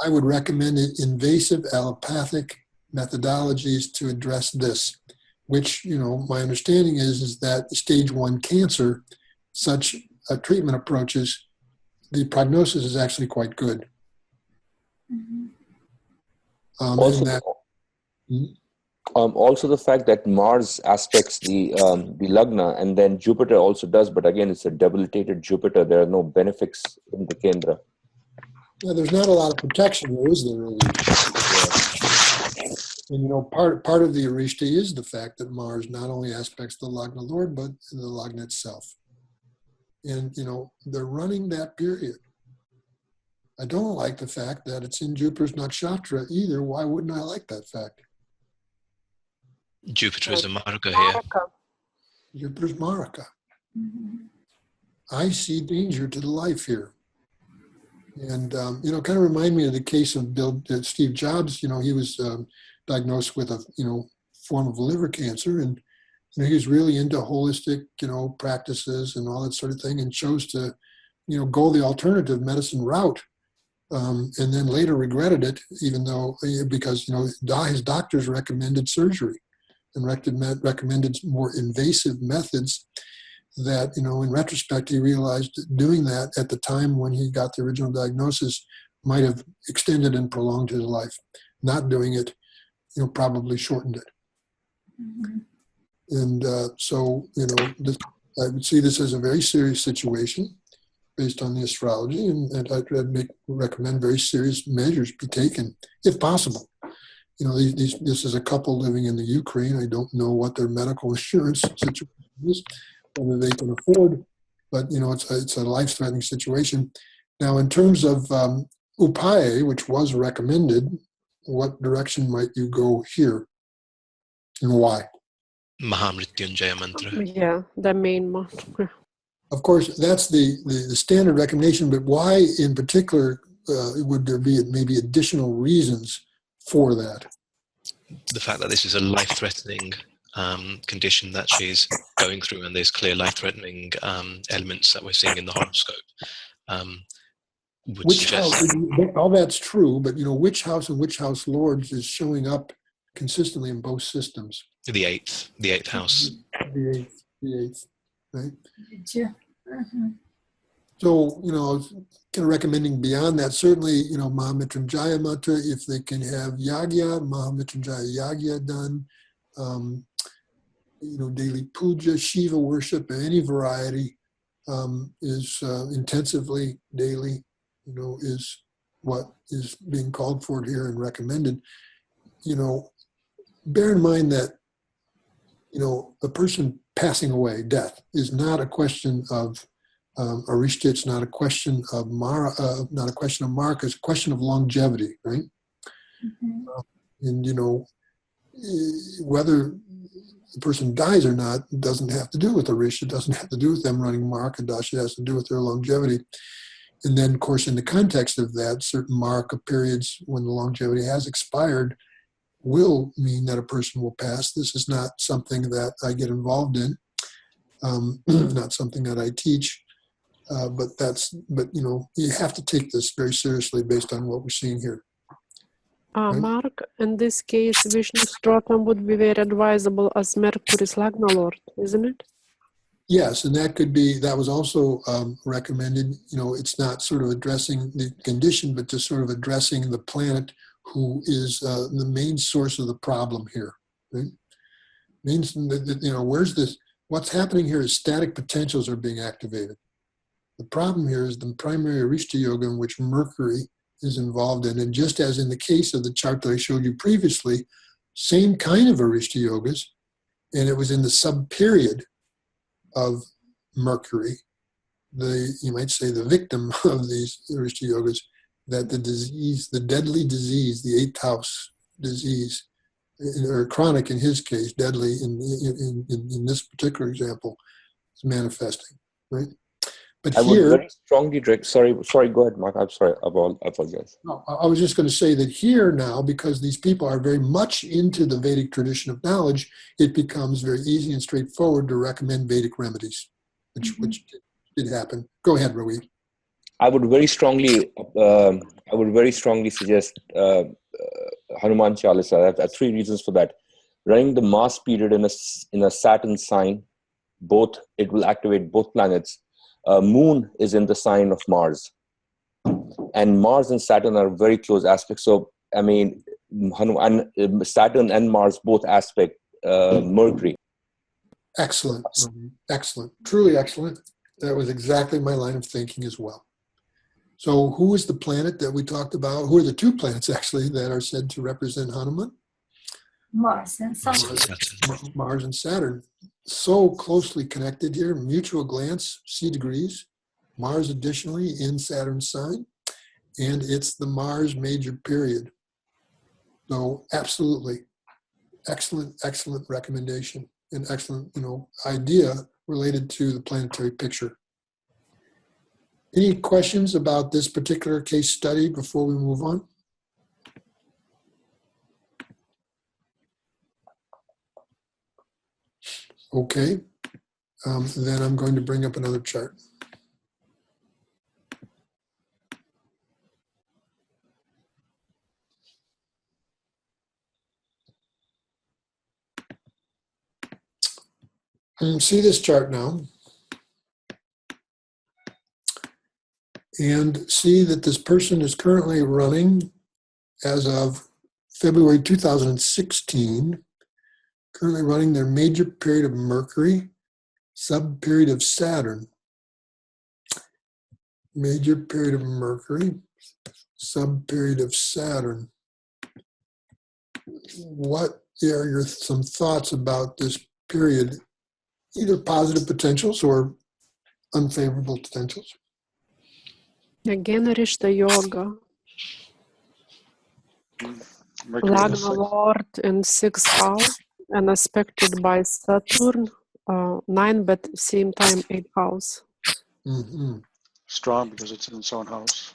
I would recommend invasive allopathic methodologies to address this, which, my understanding is that stage 1 cancer, such treatment approaches, the prognosis is actually quite good. Also the fact that Mars aspects the Lagna, and then Jupiter also does, but again, it's a debilitated Jupiter. There are no benefics in the Kendra. Yeah, there's not a lot of protection, there is there really. And part of the Arishta is the fact that Mars not only aspects the Lagna Lord, but the Lagna itself. And, they're running that period. I don't like the fact that it's in Jupiter's nakshatra either. Why wouldn't I like that fact? Jupiter is a Maraka here. Jupiter's Maraka. I see danger to the life here. And, kind of remind me of the case of Steve Jobs. He was diagnosed with a, form of liver cancer, and he was really into holistic, practices and all that sort of thing, and chose to, go the alternative medicine route. And then later regretted it, even though, because, his doctors recommended surgery and recommended more invasive methods that, in retrospect, he realized doing that at the time when he got the original diagnosis might have extended and prolonged his life. Not doing it, probably shortened it. Mm-hmm. And so, I would see this as a very serious situation based on the astrology, and I'd recommend very serious measures be taken, if possible. This is a couple living in the Ukraine. I don't know what their medical insurance situation is, whether they can afford, but it's a life-threatening situation. Now, in terms of upaye, which was recommended, what direction might you go here, and why? Mahamrityunjaya mantra. Yeah, the main mantra. Of course, that's the standard recommendation, but why in particular would there be maybe additional reasons for that? The fact that this is a life-threatening condition that she's going through, and there's clear life-threatening elements that we're seeing in the horoscope. Which house? All that's true, but which house and which house lords is showing up consistently in both systems? The eighth house. The eighth, right? Yeah. Mm-hmm. So, I was kind of recommending beyond that, certainly, Mahamrityunjaya mantra, if they can have yagya, Mahamrityunjaya yagya done, daily puja, Shiva worship, any variety is intensively daily, is what is being called for here and recommended. Bear in mind that, the person passing away, death, is not a question of arishta. It's not a question of mara, not a question of marka. It's a question of longevity, right? Mm-hmm. And whether the person dies or not doesn't have to do with arishta. It doesn't have to do with them running marka dasha. It has to do with their longevity. And then, of course, in the context of that, certain marka periods when the longevity has expired will mean that a person will pass. This is not something that I get involved in, not something that I teach, but you have to take this very seriously based on what we're seeing here. Right? Mark, in this case, Vishnu Stotam would be very advisable as Mercury's Lagna Lord, isn't it? Yes, and that was also recommended. It's not sort of addressing the condition, but just sort of addressing the planet who is the main source of the problem here. Right? Means that, where's this? What's happening here is static potentials are being activated. The problem here is the primary Arishta Yoga in which Mercury is involved in. And just as in the case of the chart that I showed you previously, same kind of Arishta Yogas, and it was in the sub-period of Mercury, you might say the victim of these Arishta Yogas, that the disease, the deadly disease, the eighth house disease, or chronic in his case, deadly in this particular example, is manifesting, right? But I here, would very strongly direct. Sorry, go ahead, Mark. I'm sorry. I apologize. No, I was just going to say that here now, because these people are very much into the Vedic tradition of knowledge, it becomes very easy and straightforward to recommend Vedic remedies, which did happen. Go ahead, Rohit. I would very strongly suggest Hanuman Chalisa. I have 3 reasons for that. Running the Mars period in a Saturn sign, it will activate both planets. Moon is in the sign of Mars, and Mars and Saturn are very close aspects. So, I mean, Saturn and Mars both aspect Mercury. Excellent, excellent, truly excellent. That was exactly my line of thinking as well. So, who is the planet that we talked about? Who are the 2 planets actually that are said to represent Hanuman? Mars and Saturn. Mars and Saturn. So closely connected here, mutual glance, C degrees. Mars additionally in Saturn's sign, and it's the Mars major period. So absolutely, excellent recommendation and excellent, idea related to the planetary picture. Any questions about this particular case study before we move on? Okay. Then I'm going to bring up another chart. See this chart now, and see that this person is currently running as of February 2016, currently running their major period of Mercury, sub-period of Saturn. Major period of Mercury, sub-period of Saturn. What are your some thoughts about this period? Either positive potentials or unfavorable potentials. Again, Arishta Yoga. Lagna Lord in 6th house and aspected by Saturn, 9, but same time 8th house. Mm-hmm. Strong because it's in its own house.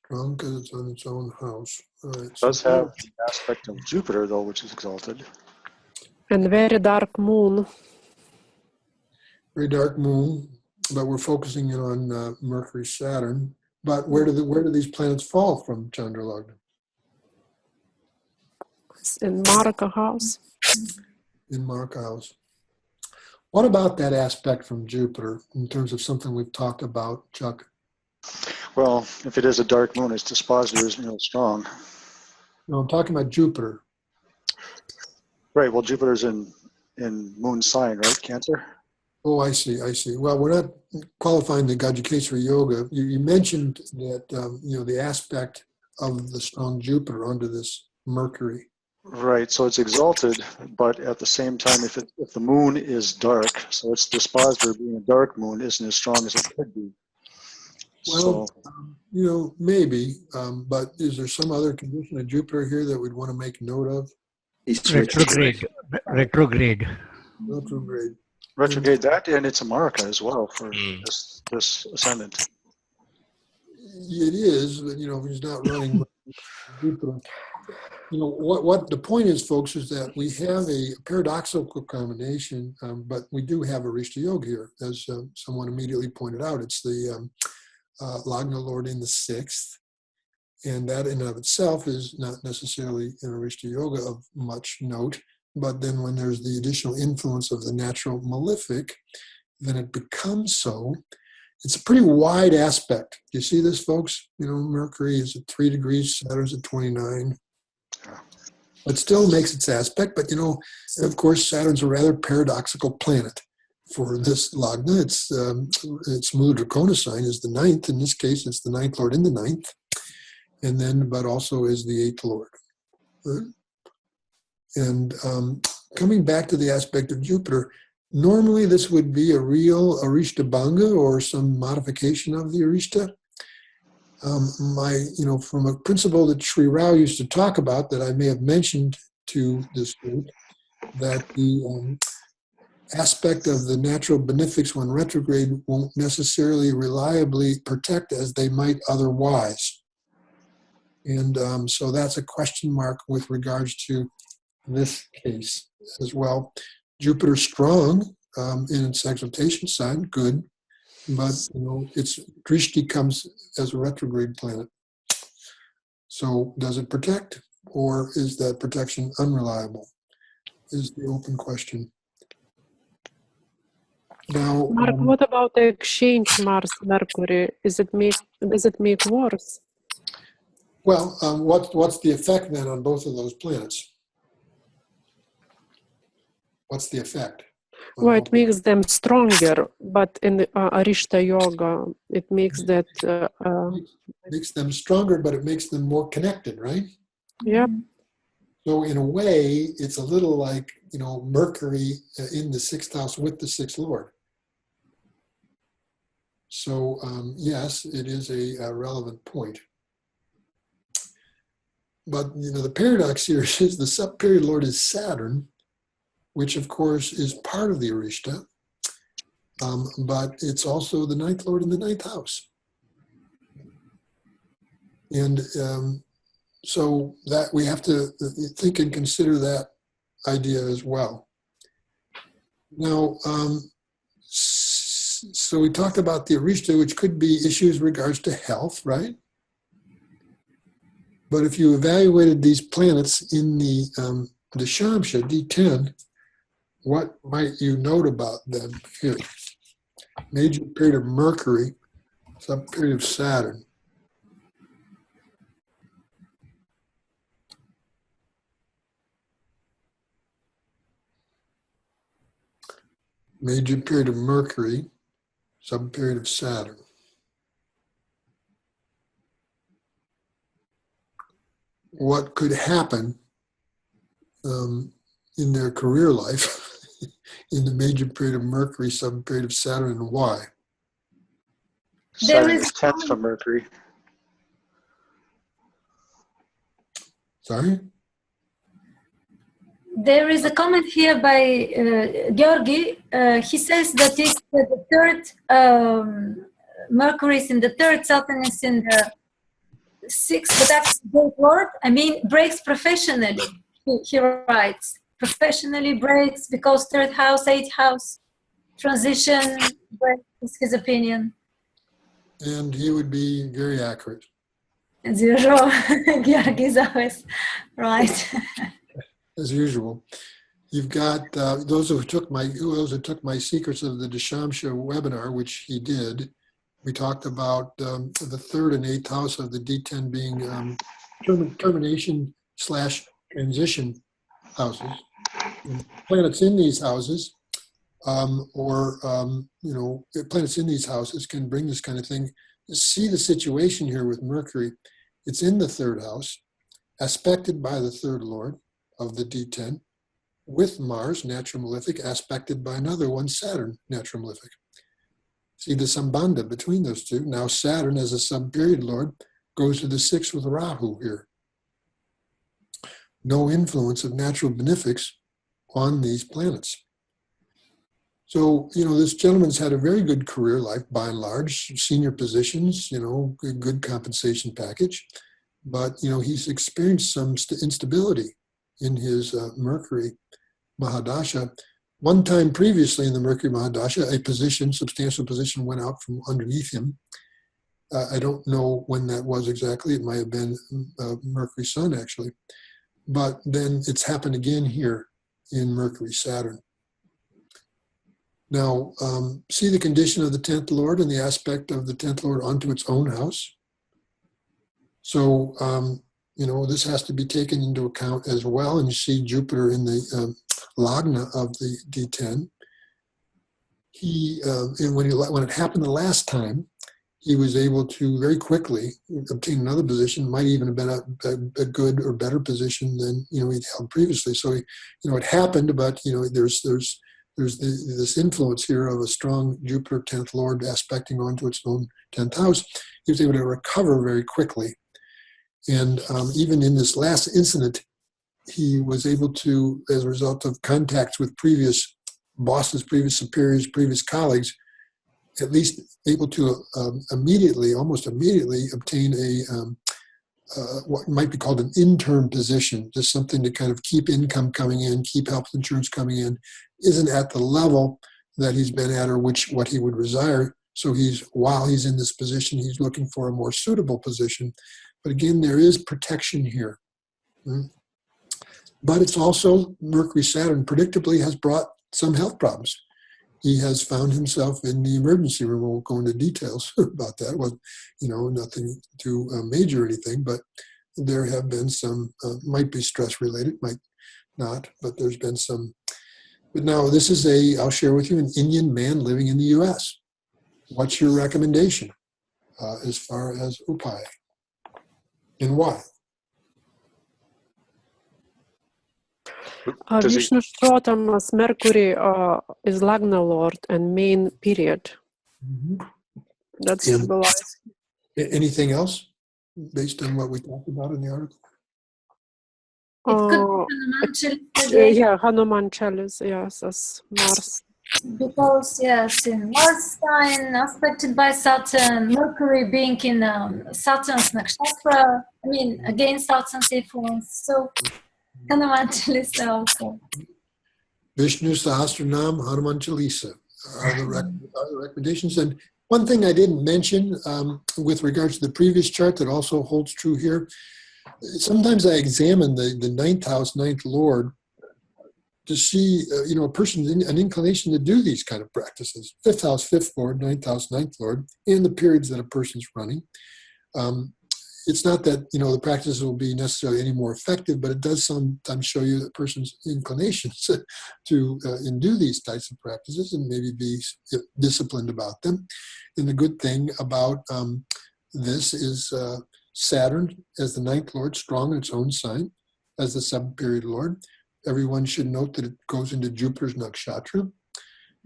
Strong because it's on its own house. All right. It does have the aspect of Jupiter, though, which is exalted. And very dark moon. Very dark moon, but we're focusing in on Mercury, Saturn. But where do these planets fall from, Chandra Lagna? In Maraka house. In Maraka house. What about that aspect from Jupiter in terms of something we've talked about, Chuck? Well, if it is a dark moon, its dispositor isn't real strong. No, I'm talking about Jupiter. Right. Well, Jupiter's in moon sign, right? Cancer. Oh, I see. Well, we're not qualifying the Gajikesari Yoga. You mentioned that, the aspect of the strong Jupiter under this Mercury. Right. So it's exalted, but at the same time, if the moon is dark, so its dispositor being a dark moon isn't as strong as it could be. Well, maybe, but is there some other condition of Jupiter here that we'd want to make note of? It's Retrograde. Retrograde that, and it's a Maraka as well for this ascendant. It is, but if he's not running Jupiter. What the point is, folks, is that we have a paradoxical combination, but we do have Arishta Yoga here, as someone immediately pointed out. It's the Lagna Lord in the 6th, and that in and of itself is not necessarily an Arishta Yoga of much note. But then when there's the additional influence of the natural malefic, then it becomes so. It's a pretty wide aspect. You see this, folks? Mercury is at 3 degrees, Saturn's at 29. It still makes its aspect, but of course, Saturn's a rather paradoxical planet. For this Lagna, its Mudrakona sign is the 9th. In this case, it's the 9th Lord in the 9th, and then, but also is the 8th Lord. Right? And coming back to the aspect of Jupiter, normally this would be a real Arishta Bhanga or some modification of the Arishta. From a principle that Sri Rao used to talk about that I may have mentioned to this group, that the aspect of the natural benefics when retrograde won't necessarily reliably protect as they might otherwise. And so that's a question mark with regards to this case as well. Jupiter strong in its exaltation sign, good, but its drishti comes as a retrograde planet. So does it protect, or is that protection unreliable? Is the open question. Now, Mark, what about the exchange Mars-Mercury? Does it make worse? Well, what's the effect then on both of those planets? What's the effect? Well, it makes them stronger, but in Arishta Yoga, it makes that... makes them stronger, but it makes them more connected, right? Yep. So in a way, it's a little like, Mercury in the 6th house with the 6th Lord. So yes, it is a relevant point. But, the paradox here is the sub-period Lord is Saturn, which of course is part of the Arishta, but it's also the 9th Lord in the 9th house. And so that we have to think and consider that idea as well. Now, so we talked about the Arishta, which could be issues regards to health, right? But if you evaluated these planets in the Shamsha, D10, what might you note about them here? Major period of Mercury, sub period of Saturn. Major period of Mercury, sub period of Saturn. What could happen in their career life in the major period of Mercury, sub period of Saturn, and why? Saturn is 10th from Mercury. Sorry? There is a comment here by Georgi. He says that if the third, Mercury is in the third, Saturn is in the sixth, but that's the word. I mean, breaks professionally. He writes, professionally breaks because third house, eighth house, transition breaks is his opinion. And he would be very accurate. As usual, Georgi is always right. As usual. You've got those who took my Secrets of the Dashamsha webinar, which he did. We talked about the third and eighth house of the D10 being termination / transition houses. And planets in these houses, planets in these houses can bring this kind of thing. See the situation here with Mercury. It's in the third house, aspected by the third lord of the D10, with Mars, natural malefic, aspected by another one, Saturn, natural malefic. See the sambandha between those two. Now Saturn, as a sub-period lord, goes to the sixth with Rahu here. No influence of natural benefics on these planets. So, this gentleman's had a very good career life, by and large, senior positions, good compensation package. But, he's experienced some instability in his Mercury Mahadasha. One time previously in the Mercury Mahadasha, a substantial position went out from underneath him. I don't know when that was exactly. It might have been Mercury Sun, actually. But then it's happened again here in Mercury Saturn. Now, see the condition of the 10th Lord and the aspect of the 10th Lord onto its own house. So, this has to be taken into account as well. And you see Jupiter in the Lagna of the D10. And when it happened the last time, he was able to very quickly obtain another position, might even have been a good or better position than he'd held previously. So it happened, but there's this influence here of a strong Jupiter 10th Lord aspecting onto its own 10th house. He was able to recover very quickly. And even in this last incident, he was able to, as a result of contacts with previous bosses, previous superiors, previous colleagues, at least able to almost immediately obtain what might be called an interim position, just something to kind of keep income coming in, keep health insurance coming in, isn't at the level that he's been at or what he would desire. So while he's in this position, he's looking for a more suitable position. But again, there is protection here. But it's also Mercury Saturn predictably has brought some health problems. He has found himself in the emergency room. I won't go into details about that. It was, nothing too major or anything, but there have been some, might be stress related, might not, but there's been some. But now this is I'll share with you, an Indian man living in the US. What's your recommendation as far as upaya? And why? Vishnu Shrotamas, Mercury is Lagna Lord and main period. Mm-hmm. That's symbolized. Anything else based on what we talked about in the article? It could be Hanuman Chalice, yes, as Mars. Because, yes, in Mars sign, aspected by Saturn, Mercury being in Saturn's nakshatra, against Saturn's influence. So, Hanuman Chalisa also. Vishnu Sahasranam Hanuman Chalisa are the recommendations. And one thing I didn't mention with regards to the previous chart that also holds true here, sometimes I examine the ninth house, ninth lord, to see, a person's an inclination to do these kind of practices. Fifth house, fifth lord, ninth house, ninth lord, and the periods that a person's running. It's not that, the practices will be necessarily any more effective, but it does sometimes show you the person's inclinations to do these types of practices and maybe be disciplined about them. And the good thing about this is Saturn as the ninth lord, strong in its own sign, as the sub-period lord. Everyone should note that it goes into Jupiter's nakshatra.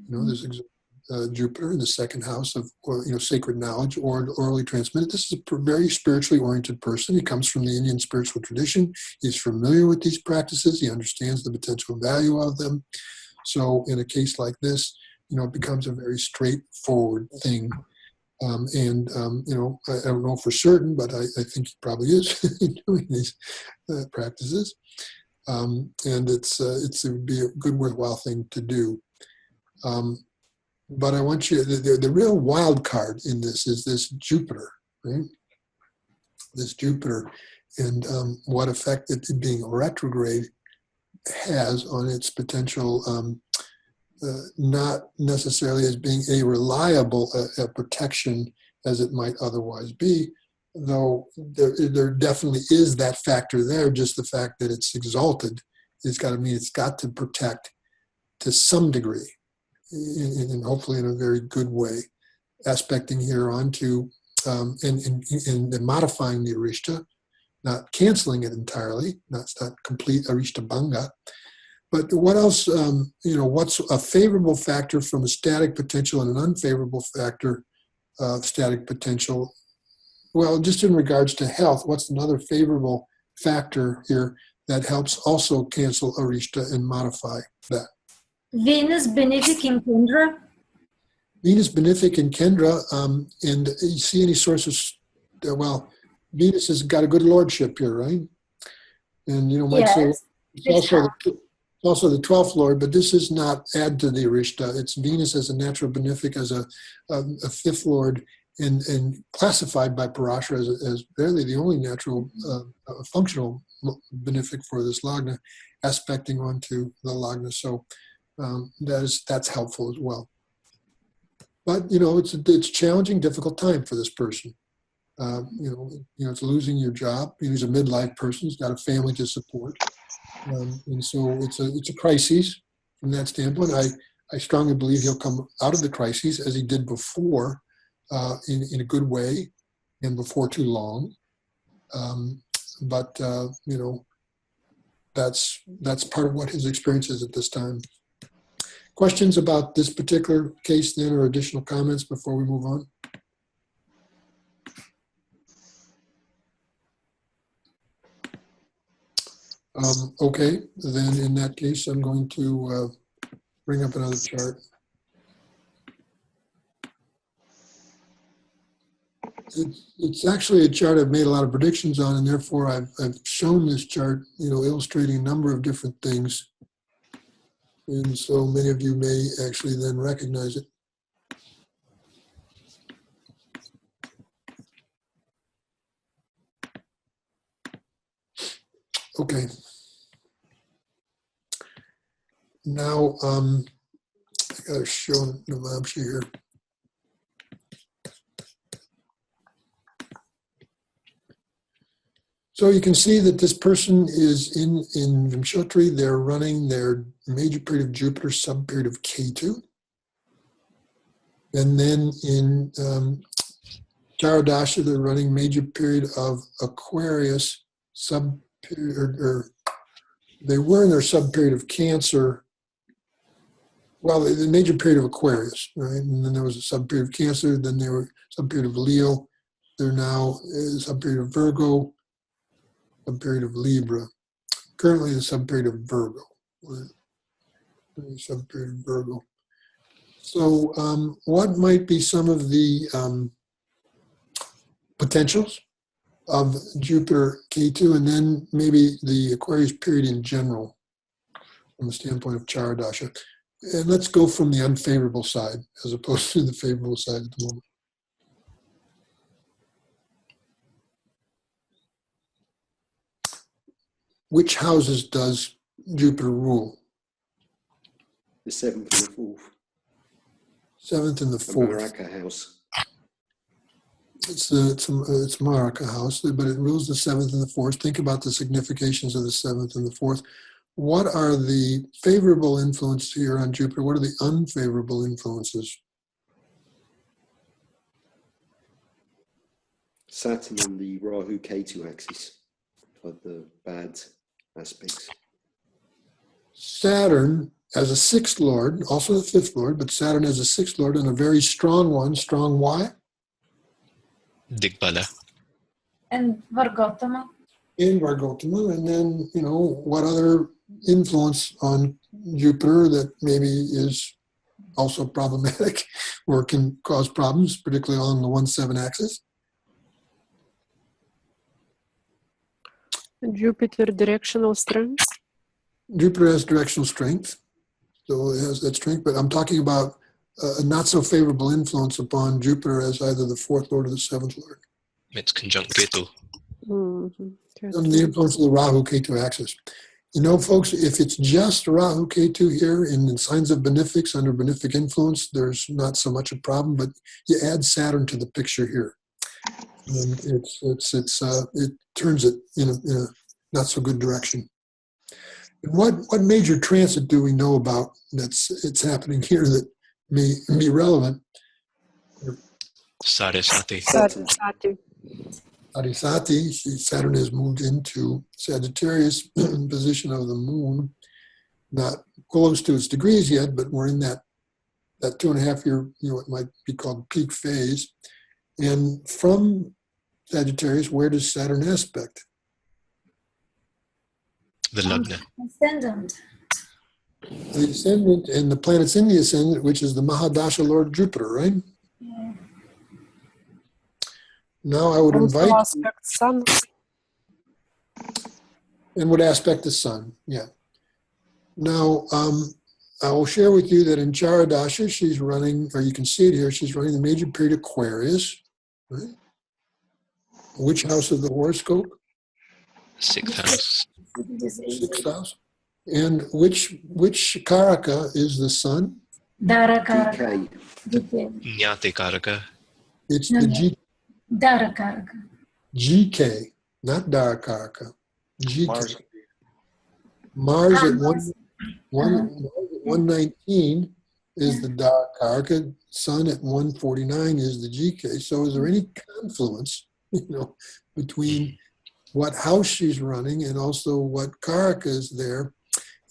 There's Jupiter in the second house of, sacred knowledge or orally transmitted. This is a very spiritually oriented person. He comes from the Indian spiritual tradition. He's familiar with these practices. He understands the potential value of them. So in a case like this, it becomes a very straightforward thing. I don't know for certain, but I think he probably is doing these practices. And it would be a good, worthwhile thing to do. But I want you, the real wild card in this is this Jupiter, right? This Jupiter and what effect it being retrograde has on its potential, not necessarily as being a reliable protection as it might otherwise be, though there definitely is that factor there. Just the fact that it's exalted, it's got to protect to some degree. And hopefully in a very good way, aspecting here onto and modifying the arishta, not canceling it entirely. That's not complete arishta bhanga. But what else? What's a favorable factor from a static potential and an unfavorable factor of static potential? Well, just in regards to health, what's another favorable factor here that helps also cancel arishta and modify that? Venus benefic in Kendra. Venus benefic in Kendra, and you see any sources? Venus has got a good lordship here, right? And might say it's also the 12th lord, but this is not add to the arishta. It's Venus as a natural benefic, as a fifth lord, and classified by Parashara as barely the only natural functional benefic for this lagna, aspecting onto the lagna. So. That's helpful as well. But it's a challenging, difficult time for this person. It's losing your job. He's a midlife person. He's got a family to support, and so it's a crisis from that standpoint. I strongly believe he'll come out of the crisis as he did before, in a good way, and before too long. But that's part of what his experience is at this time. Questions about this particular case then, or additional comments before we move on? Okay, then in that case, I'm going to bring up another chart. It's actually a chart I've made a lot of predictions on, and therefore I've shown this chart, illustrating a number of different things. And so many of you may actually then recognize it. Okay. Now, I got to show Navamsha here. So you can see that this person is in Vimshotri. They're running their major period of Jupiter, sub-period of Ketu. And then in Charadasha, they're running major period of Aquarius, sub-period, or they were in their sub-period of Cancer. Well, the major period of Aquarius, right? And then there was a sub-period of Cancer, then they were sub-period of Leo. They're now sub-period of Virgo, sub-period of Libra. Currently the sub-period of Virgo. Sub-period of Virgo. So what might be some of the potentials of Jupiter K2, and then maybe the Aquarius period in general? from the standpoint of Charadasha. And let's go from the unfavorable side as opposed to the favorable side at the moment. Which houses does Jupiter rule? The 7th and the 4th. 7th and the The 4th. Maraka house. It's Maraka house, but it rules the 7th and the 4th. Think about the significations of the 7th and the 4th. What are the favorable influences here on Jupiter? What are the unfavorable influences? Saturn and the Rahu Ketu axis are the bad aspects. Saturn as a 6th lord, also the 5th lord, but Saturn as a 6th lord and a very strong one. Strong why? Digbala. And Vargotama. In Vargotama. And then, what other influence on Jupiter that maybe is also problematic or can cause problems, particularly along the 1-7 axis? Jupiter directional strength. Jupiter has directional strength, so it has that strength, but I'm talking about a not so favorable influence upon Jupiter as either the 4th lord or the 7th lord. It's conjunct Ketu. And the influence of the Rahu Ketu axis. Folks, if it's just Rahu Ketu here in the signs of benefics, under benefic influence, there's not so much a problem, but you add Saturn to the picture here. And it turns it in a not so good direction. And what major transit do we know about it's happening here that may be relevant? Sarasati. Adisati, Saturn has moved into Sagittarius position of the moon, not close to its degrees yet, but we're in that 2.5 year, it might be called peak phase. And from Sagittarius, where does Saturn aspect? The Lagna. Ascendant. The ascendant, and the planets in the ascendant, which is the Mahadasha Lord Jupiter, right? Yeah. Now I would invite aspect Sun. And would aspect the Sun, yeah. Now, I will share with you that in Charadasha, she's running, or you can see it here, she's running the major period Aquarius, right? Which house of the horoscope? 6th house. 6th house. And which Karaka is the Sun? Darakaraka. Nyate Karaka. It's the Darakaraka. GK, not Darakaraka. GK. Mars at 119 is the Darakaraka. Sun at 149 is the GK. So is there any confluence, between what house she's running and also what Karaka is there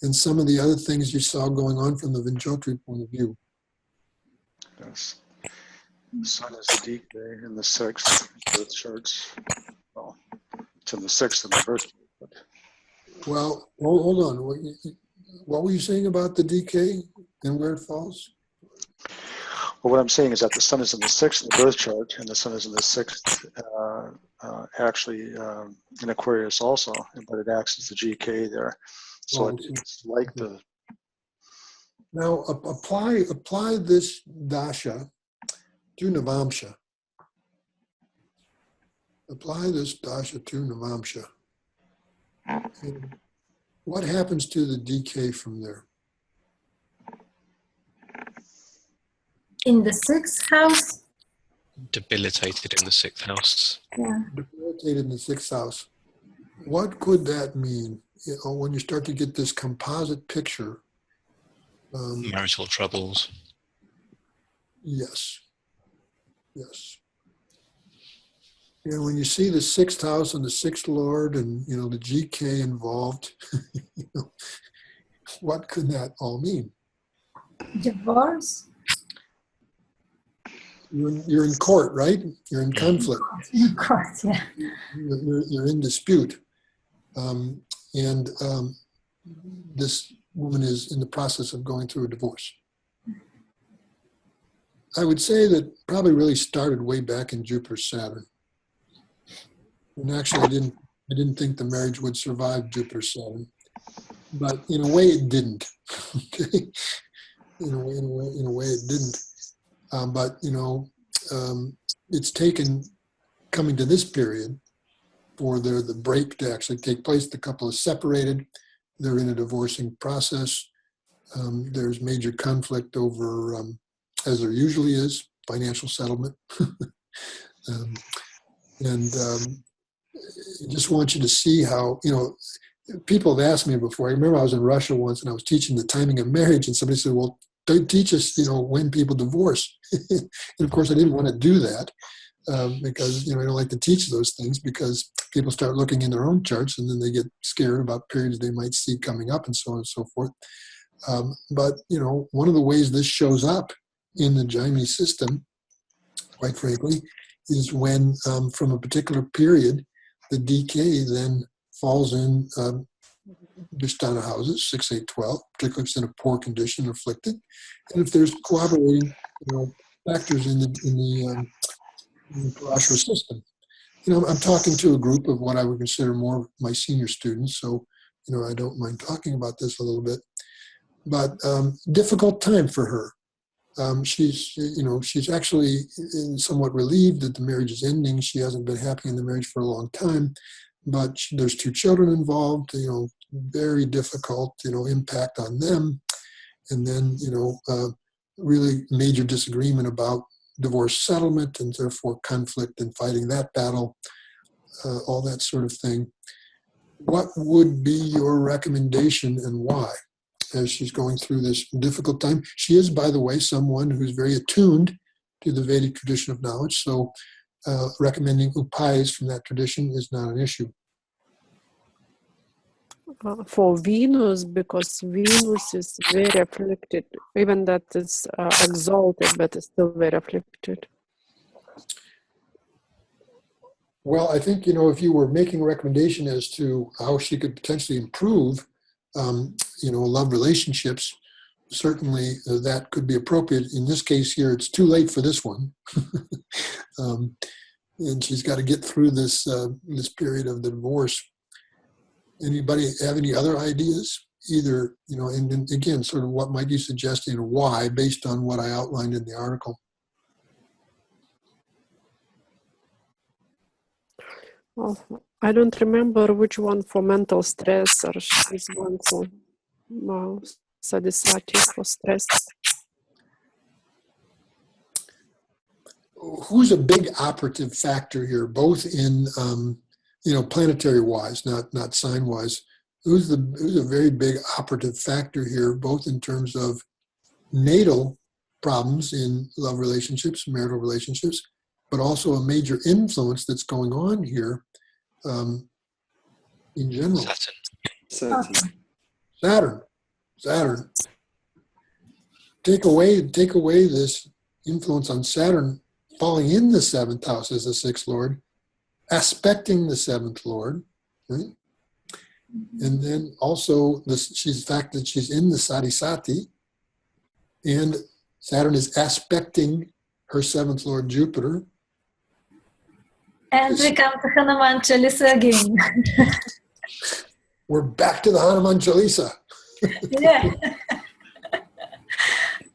and some of the other things you saw going on from the Vinchotri point of view? Yes. The Sun is the DK in the 6th, both charts. Well, it's in the 6th in the birth chart. Well, hold on. What were you saying about the DK and where it falls? Well, what I'm saying is that the Sun is in the 6th in the birth chart, and the Sun is in the 6th actually in Aquarius also, but it acts as the GK there. So it's like the... Now, apply this dasha to Navamsha. Apply this dasha to Navamsha. And what happens to the DK from there? In the 6th house? Debilitated in the 6th house. Yeah. Debilitated in the 6th house. What could that mean? When you start to get this composite picture. Marital troubles. Yes. Yes. When you see the 6th house and the 6th lord and, the GK involved, what could that all mean? Divorce? You're in court, right? You're in conflict. In court, yeah. You're in dispute. This woman is in the process of going through a divorce. I would say that probably really started way back in Jupiter-Saturn. And actually, I didn't think the marriage would survive Jupiter-Saturn. but in a way it didn't. Okay, in a way it didn't. But it's taken coming to this period for the break to actually take place. The couple is separated. They're in a divorcing process. There's major conflict over, as there usually is, financial settlement. I just want you to see how, people have asked me before. I remember I was in Russia once and I was teaching the timing of marriage, and somebody said, well, they teach us, when people divorce. And of course, I didn't want to do that because, I don't like to teach those things because people start looking in their own charts and then they get scared about periods they might see coming up and so on and so forth. But, one of the ways this shows up in the Jaime system, quite frankly, is when from a particular period, the DK then falls in Vishtana houses, 6, 8, 12, particularly if it's in a poor condition, afflicted. And if there's corroborating factors in the Parashara system. I'm talking to a group of what I would consider more my senior students, so I don't mind talking about this a little bit. But difficult time for her. She's actually somewhat relieved that the marriage is ending. She hasn't been happy in the marriage for a long time, but there's 2 children involved. Very difficult, impact on them, and then really major disagreement about divorce settlement and therefore conflict and fighting that battle, all that sort of thing. What would be your recommendation and why? As she's going through this difficult time. She is, by the way, someone who's very attuned to the Vedic tradition of knowledge, so recommending upayas from that tradition is not an issue. For Venus, because Venus is very afflicted, even that it's exalted, but it's still very afflicted. Well, I think, if you were making a recommendation as to how she could potentially improve love relationships, certainly that could be appropriate. In this case here, it's too late for this one. And she's got to get through this period of the divorce. Anybody have any other ideas? Either, and again, sort of what might you suggest and why, based on what I outlined in the article? Well, I don't remember which one for mental stress, or she's one for sadisati for stress. Who's a big operative factor here, both in planetary wise, not sign wise? Who's a very big operative factor here, both in terms of natal problems in love relationships, marital relationships, but also a major influence that's going on here in general. Saturn. Take away this influence on Saturn falling in the 7th house as the 6th Lord, aspecting the 7th Lord, right? And then also the fact that she's in the Sadhisati, and Saturn is aspecting her 7th Lord Jupiter. And we come to Hanuman Chalisa again. We're back to the Hanuman Chalisa. Yeah.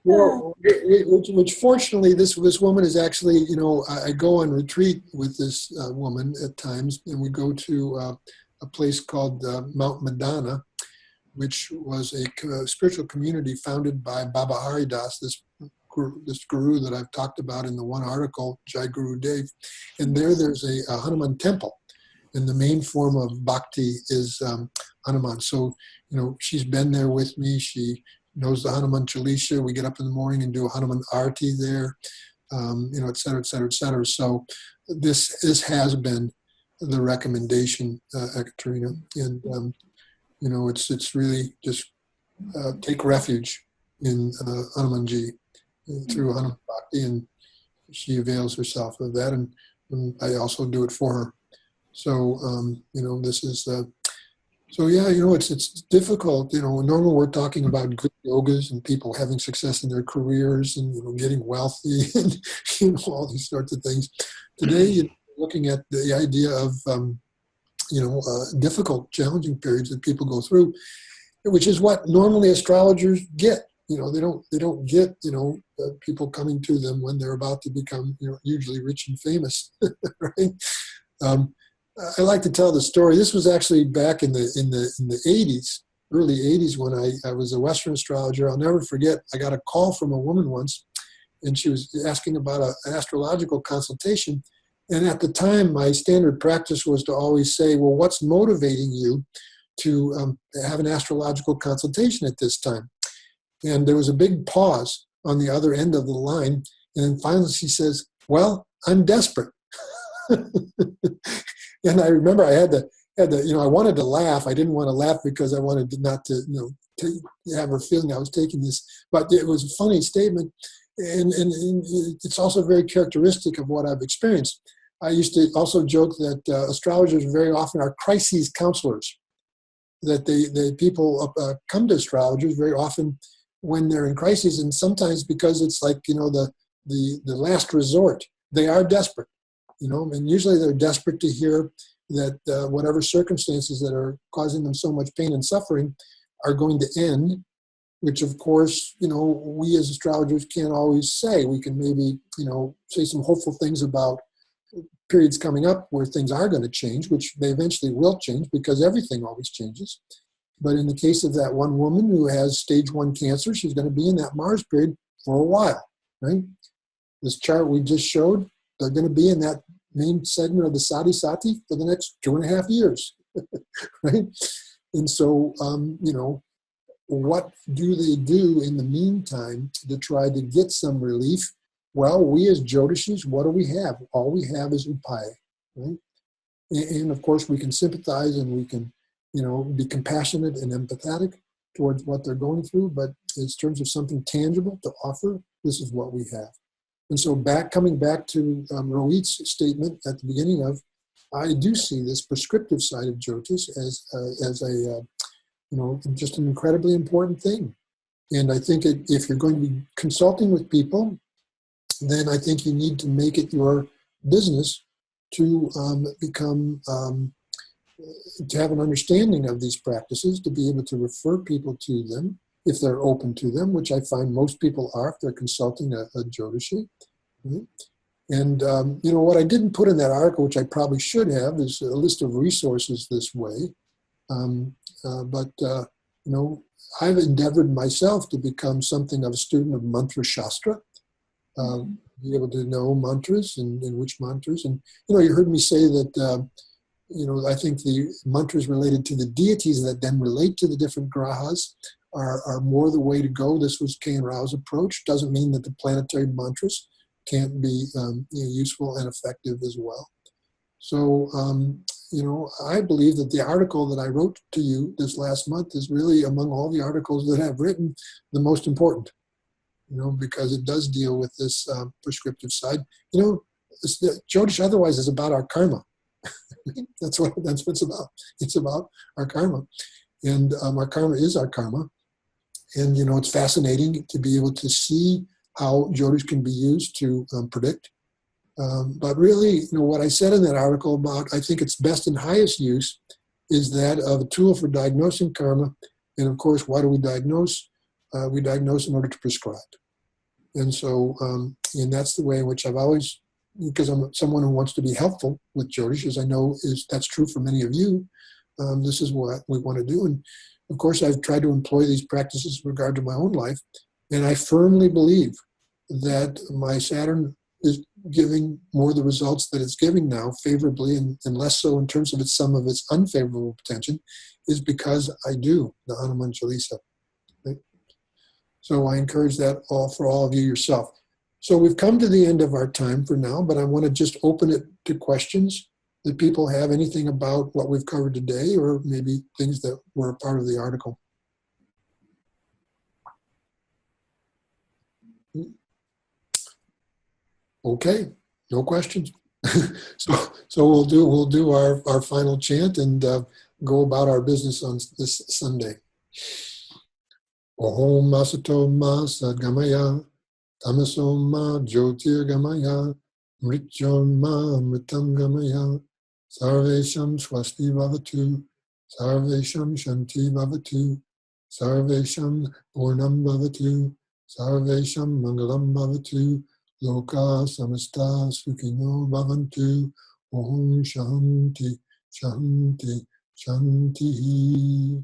Well, which fortunately, this woman is actually, I go on retreat with this woman at times, and we go to a place called Mount Madana, which was a spiritual community founded by Baba Haridas, this guru that I've talked about in the one article, Jai Guru Dev. And there's a Hanuman temple, and the main form of bhakti is Hanuman. So, she's been there with me. She knows the Hanuman Chalisa. We get up in the morning and do a Hanuman Arati there, et cetera, et cetera, et cetera. So this has been the recommendation, Ekaterina. And, it's really just take refuge in Hanumanji through Hanuman Bhakti, and she avails herself of that. And I also do it for her. So, this is... So yeah, it's difficult. Normally we're talking about good yogas and people having success in their careers and getting wealthy and all these sorts of things. Today, you're looking at the idea of difficult, challenging periods that people go through, which is what normally astrologers get. They don't get, people coming to them when they're about to become, hugely rich and famous, right? I like to tell the story. This was actually back in the 80s, early 80s, when I was a Western astrologer. I'll never forget, I got a call from a woman once, and she was asking about an astrological consultation. And at the time, my standard practice was to always say, well, what's motivating you to have an astrological consultation at this time? And there was a big pause on the other end of the line. And then finally she says, well, I'm desperate. And I remember I had to, I wanted to laugh. I didn't want to laugh because I wanted not to, to have her feeling I was taking this. But it was a funny statement. And it's also very characteristic of what I've experienced. I used to also joke that astrologers very often are crises counselors, that the people come to astrologers very often when they're in crises, and sometimes because it's like, the last resort. They are desperate, and usually they're desperate to hear that whatever circumstances that are causing them so much pain and suffering are going to end, which of course, we as astrologers can't always say. We can maybe, say some hopeful things about periods coming up where things are going to change, which they eventually will change because everything always changes. But in the case of that one woman who has stage 1 cancer, she's going to be in that Mars period for a while, right? This chart we just showed, they're going to be in that main segment of the Sati for the next 2.5 years, right? And so, what do they do in the meantime to try to get some relief? Well, we as Jyotishis, what do we have? All we have is upaya, right? And of course, we can sympathize and we can, be compassionate and empathetic towards what they're going through. But in terms of something tangible to offer, this is what we have. And so coming back to Rohit's statement at the beginning of, I do see this prescriptive side of Jyotish as a just an incredibly important thing. And I think if you're going to be consulting with people, then I think you need to make it your business to to have an understanding of these practices, to be able to refer people to them if they're open to them, which I find most people are if they're consulting a Jyotishi. Right? And, what I didn't put in that article, which I probably should have, is a list of resources this way. But I've endeavored myself to become something of a student of mantra shastra, be able to know mantras and which mantras. And, you heard me say that, I think the mantras related to the deities that then relate to the different grahas are more the way to go. This was K. Rao's approach. Doesn't mean that the planetary mantras can't be useful and effective as well. So, I believe that the article that I wrote to you this last month is really, among all the articles that I've written, the most important, because it does deal with this prescriptive side. Jyotish otherwise is about our karma. That's what it's about. It's about our karma. And our karma is our karma. And, it's fascinating to be able to see how Jyotish can be used to predict. But really, what I said in that article about, I think it's best and highest use is that of a tool for diagnosing karma. And of course, why do we diagnose? We diagnose in order to prescribe. And so, and that's the way in which I've always, because I'm someone who wants to be helpful with Jyotish, as I know that's true for many of you, this is what we want to do. And of course, I've tried to employ these practices with regard to my own life. And I firmly believe that my Saturn is giving more the results that it's giving now favorably and less so in terms of some of its unfavorable potential is because I do the Hanuman Chalisa. Right? So I encourage that for all of you yourself. So we've come to the end of our time for now, but I want to just open it to questions that people have, anything about what we've covered today or maybe things that were a part of the article. Okay, no questions. so we'll do our final chant and go about our business on this Sunday. Om Masato Ma Sadgamaya Tamaso Ma Jyotirgamaya Mrityon Ma Mritangamaya Sarvesham Swasti Bhavatu Sarvesham Shanti Bhavatu Sarvesham Purnam Bhavatu, Sarvesham Mangalam Bhavatu, Loka Samasta Sukhino Bhavantu, Om Shanti, Shanti, Shanti.